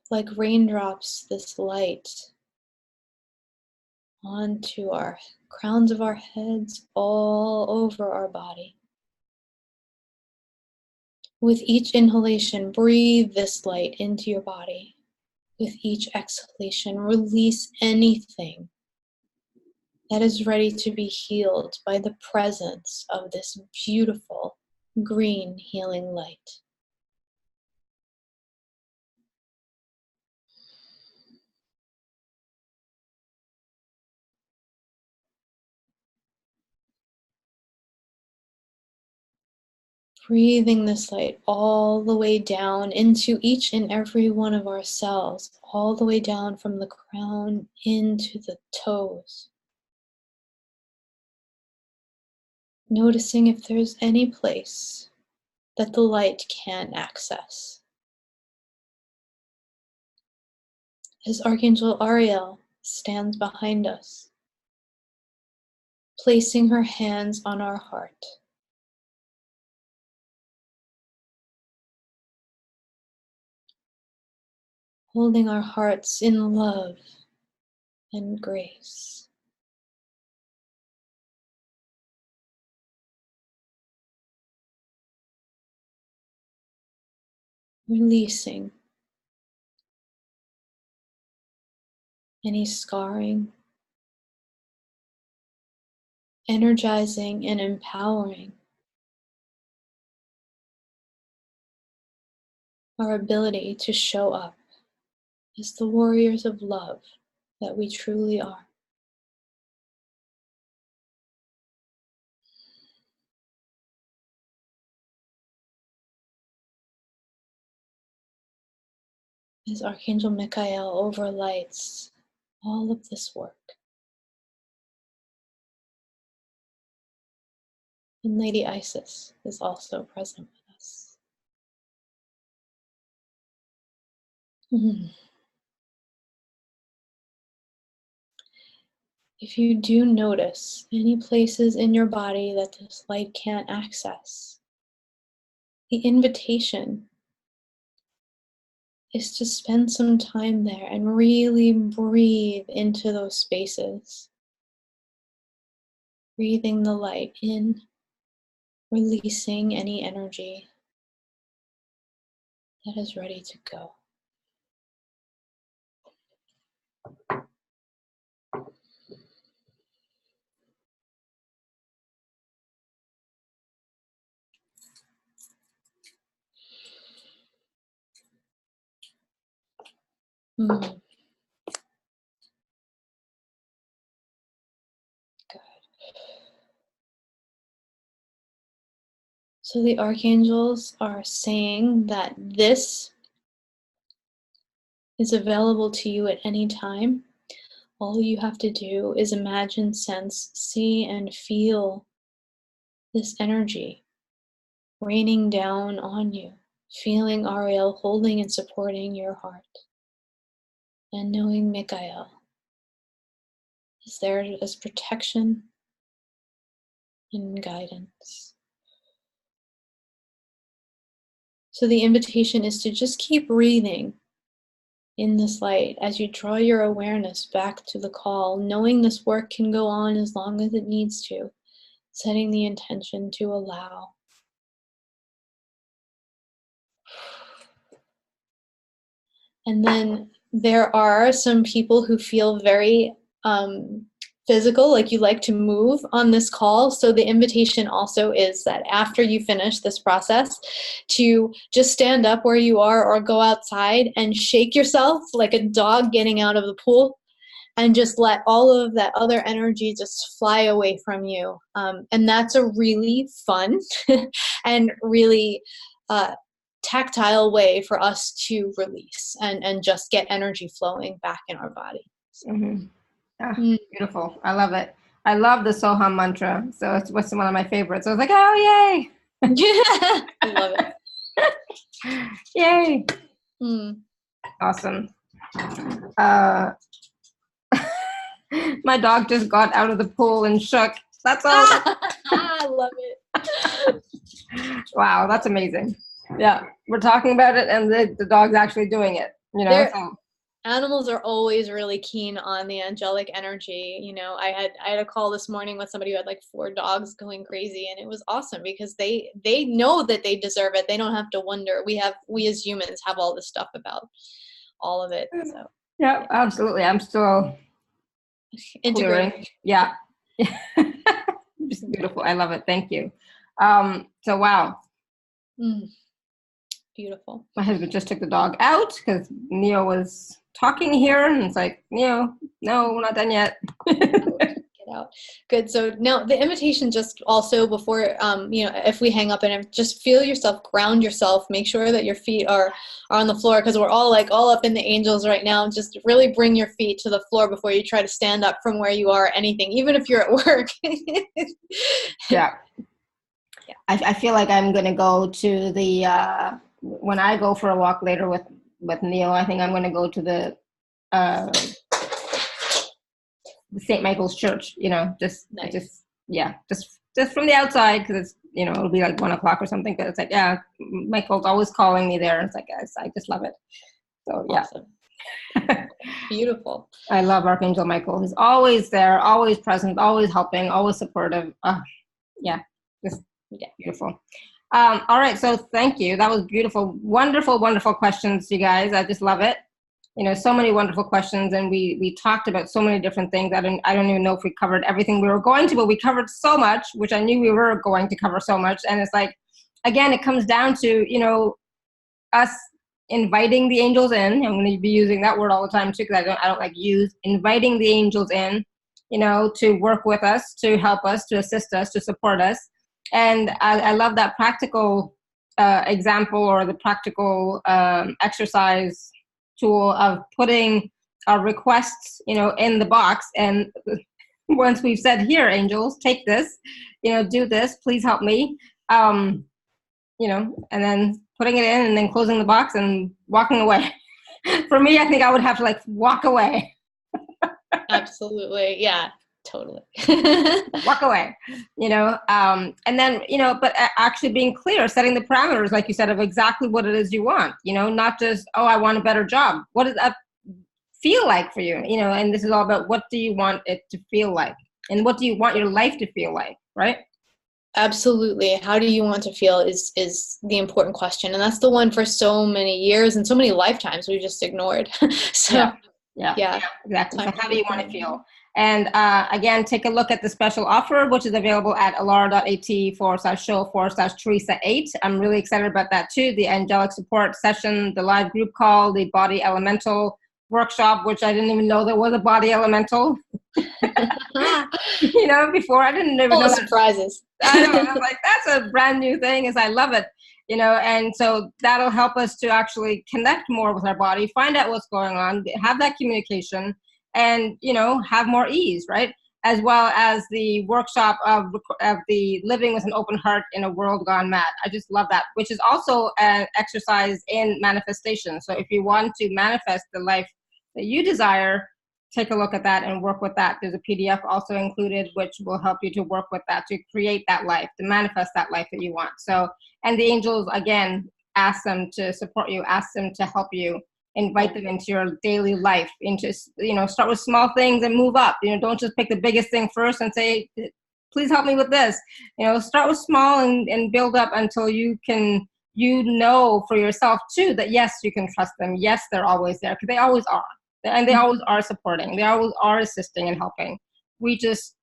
Like raindrops, this light onto our crowns of our heads, all over our body. With each inhalation, breathe this light into your body. With each exhalation, release anything that is ready to be healed by the presence of this beautiful green healing light. Breathing this light all the way down into each and every one of our cells, all the way down from the crown into the toes. Noticing if there's any place that the light can access. As Archangel Ariel stands behind us, placing her hands on our heart. Holding our hearts in love and grace. Releasing any scarring, energizing and empowering our ability to show up as the warriors of love that we truly are. As Archangel Michael overlights all of this work. And Lady Isis is also present with us. If you do notice any places in your body that this light can't access, the invitation is to spend some time there and really breathe into those spaces. Breathing the light in, releasing any energy that is ready to go. Good. So the archangels are saying that this is available to you at any time. All you have to do is imagine, sense, see, and feel this energy raining down on you, feeling Ariel holding and supporting your heart, and knowing Michael is there as protection and guidance. So the invitation is to just keep breathing in this light as you draw your awareness back to the call, knowing this work can go on as long as it needs to, setting the intention to allow. And then there are some people who feel very physical, like you like to move on this call. So the invitation also is that after you finish this process, to just stand up where you are or go outside and shake yourself like a dog getting out of the pool, and just let all of that other energy just fly away from you. And that's a really fun and really tactile way for us to release and just get energy flowing back in our body. So. Mm-hmm. Oh, beautiful. I love it. I love the Soham mantra. So it's one of my favorites. So I was like, oh, yay. I love it. Yay. Awesome. My dog just got out of the pool and shook. That's all. I love it. Wow, that's amazing. Yeah, we're talking about it, and the dog's actually doing it. You know, so. Animals are always really keen on the angelic energy. You know, I had a call this morning with somebody who had like 4 dogs going crazy, and it was awesome because they know that they deserve it. They don't have to wonder. We as humans have all this stuff about all of it. So yeah, absolutely. I'm still integrating. Yeah. Just beautiful. I love it. Thank you. So wow. Beautiful. My husband just took the dog out because Neo was talking here, and it's like, Neo, no, we're not done yet. Get out. Good. So now the invitation, just also before, if we hang up, and just feel yourself, ground yourself, make sure that your feet are on the floor, because we're all up in the angels right now. Just really bring your feet to the floor before you try to stand up from where you are, anything, even if you're at work. Yeah. I feel like I'm going to go to the, when I go for a walk later with Neil, I think I'm going to go to the St. Michael's Church, just from the outside, because it's, it'll be like 1:00 or something, but it's like, yeah, Michael's always calling me there. It's like, I just love it. So yeah. Awesome. Beautiful. I love Archangel Michael. He's always there, always present, always helping, always supportive. Beautiful. All right, so thank you. That was beautiful. Wonderful, wonderful questions, you guys. I just love it. So many wonderful questions, and we talked about so many different things. I don't even know if we covered everything we were going to, but we covered so much, which I knew we were going to cover so much. And it's like, again, it comes down to, us inviting the angels in. I'm going to be using that word all the time too, because I don't like use inviting the angels in, to work with us, to help us, to assist us, to support us. And I love that practical example, or the practical exercise tool of putting our requests, in the box. And once we've said, here, angels, take this, do this, please help me, and then putting it in and then closing the box and walking away. For me, I think I would have to walk away. Absolutely. Yeah. Totally. Walk away, and then, but actually being clear, setting the parameters, like you said, of exactly what it is you want, not just, oh, I want a better job. What does that feel like for you? And this is all about, what do you want it to feel like? And what do you want your life to feel like, right? Absolutely. How do you want to feel is the important question. And that's the one for so many years and so many lifetimes we've just ignored. So yeah, exactly. So how do you want to feel? And again, take a look at the special offer, which is available at alara.at/show/Theresa8. I'm really excited about that too. The angelic support session, the live group call, the body elemental workshop, which I didn't even know there was a body elemental. Before I didn't even know. Surprises. I know. I'm like, that's a brand new thing. I love it. And so that'll help us to actually connect more with our body, find out what's going on, have that communication, and, have more ease, right? As well as the workshop of the living with an open heart in a world gone mad. I just love that, which is also an exercise in manifestation. So if you want to manifest the life that you desire, take a look at that and work with that. There's a PDF also included, which will help you to work with that, to create that life, to manifest that life that you want. So, and the angels, again, ask them to support you, ask them to help you, invite them into your daily life, into, start with small things and move up. Don't just pick the biggest thing first and say, please help me with this. Start with small and build up until you can, for yourself too, that yes, you can trust them. Yes, they're always there, because they always are. And they always are supporting. They always are assisting and helping. we just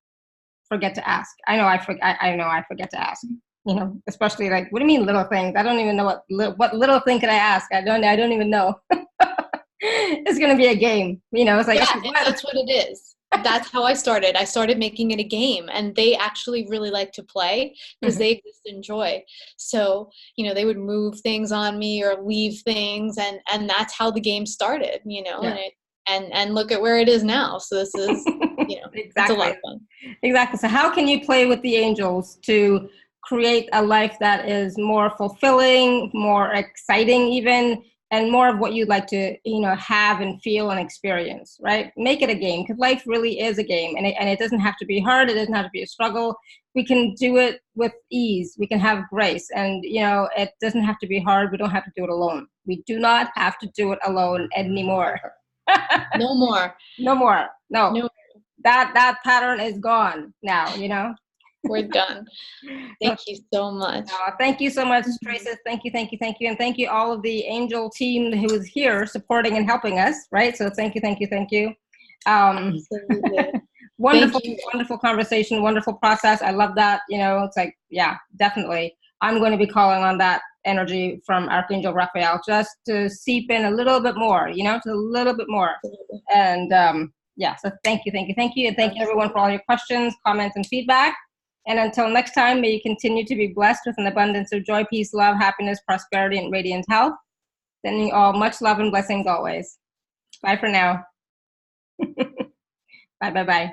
forget to ask. I know I forget to ask, you know, especially like, what do you mean little things? I don't even know what little thing could I ask? I don't even know. It's going to be a game, you know, it's like, yeah, okay, that's what it is. That's how I started. I started making it a game, and they actually really like to play because they exist in joy. So, you know, they would move things on me or leave things, and that's how the game started, you know, and look at where it is now. So this is, you know, exactly. it's a lot of fun. Exactly. So how can you play with the angels to create a life that is more fulfilling, more exciting even, and more of what you'd like to, you know, have and feel and experience, right? Make it a game, because life really is a game, and it doesn't have to be hard. It doesn't have to be a struggle. We can do it with ease. We can have grace, and, you know, it doesn't have to be hard. We don't have to do it alone. We do not have to do it alone anymore. No more. No more. No, That pattern is gone now, you know. we're done. Thank you so much. Thank you so much, Theresa. Thank you. And thank you all of the angel team who is here supporting and helping us, right? So thank you. Absolutely. Wonderful, Thank you. wonderful conversation, wonderful process. I love that. You know, it's like, yeah, definitely. I'm going to be calling on that energy from Archangel Raphael just to seep in a little bit more, you know, just a little bit more. And yeah, so thank you. And thank you everyone for all your questions, comments, and feedback. And until next time, may you continue to be blessed with an abundance of joy, peace, love, happiness, prosperity, and radiant health. Sending you all much love and blessings always. Bye for now. Bye.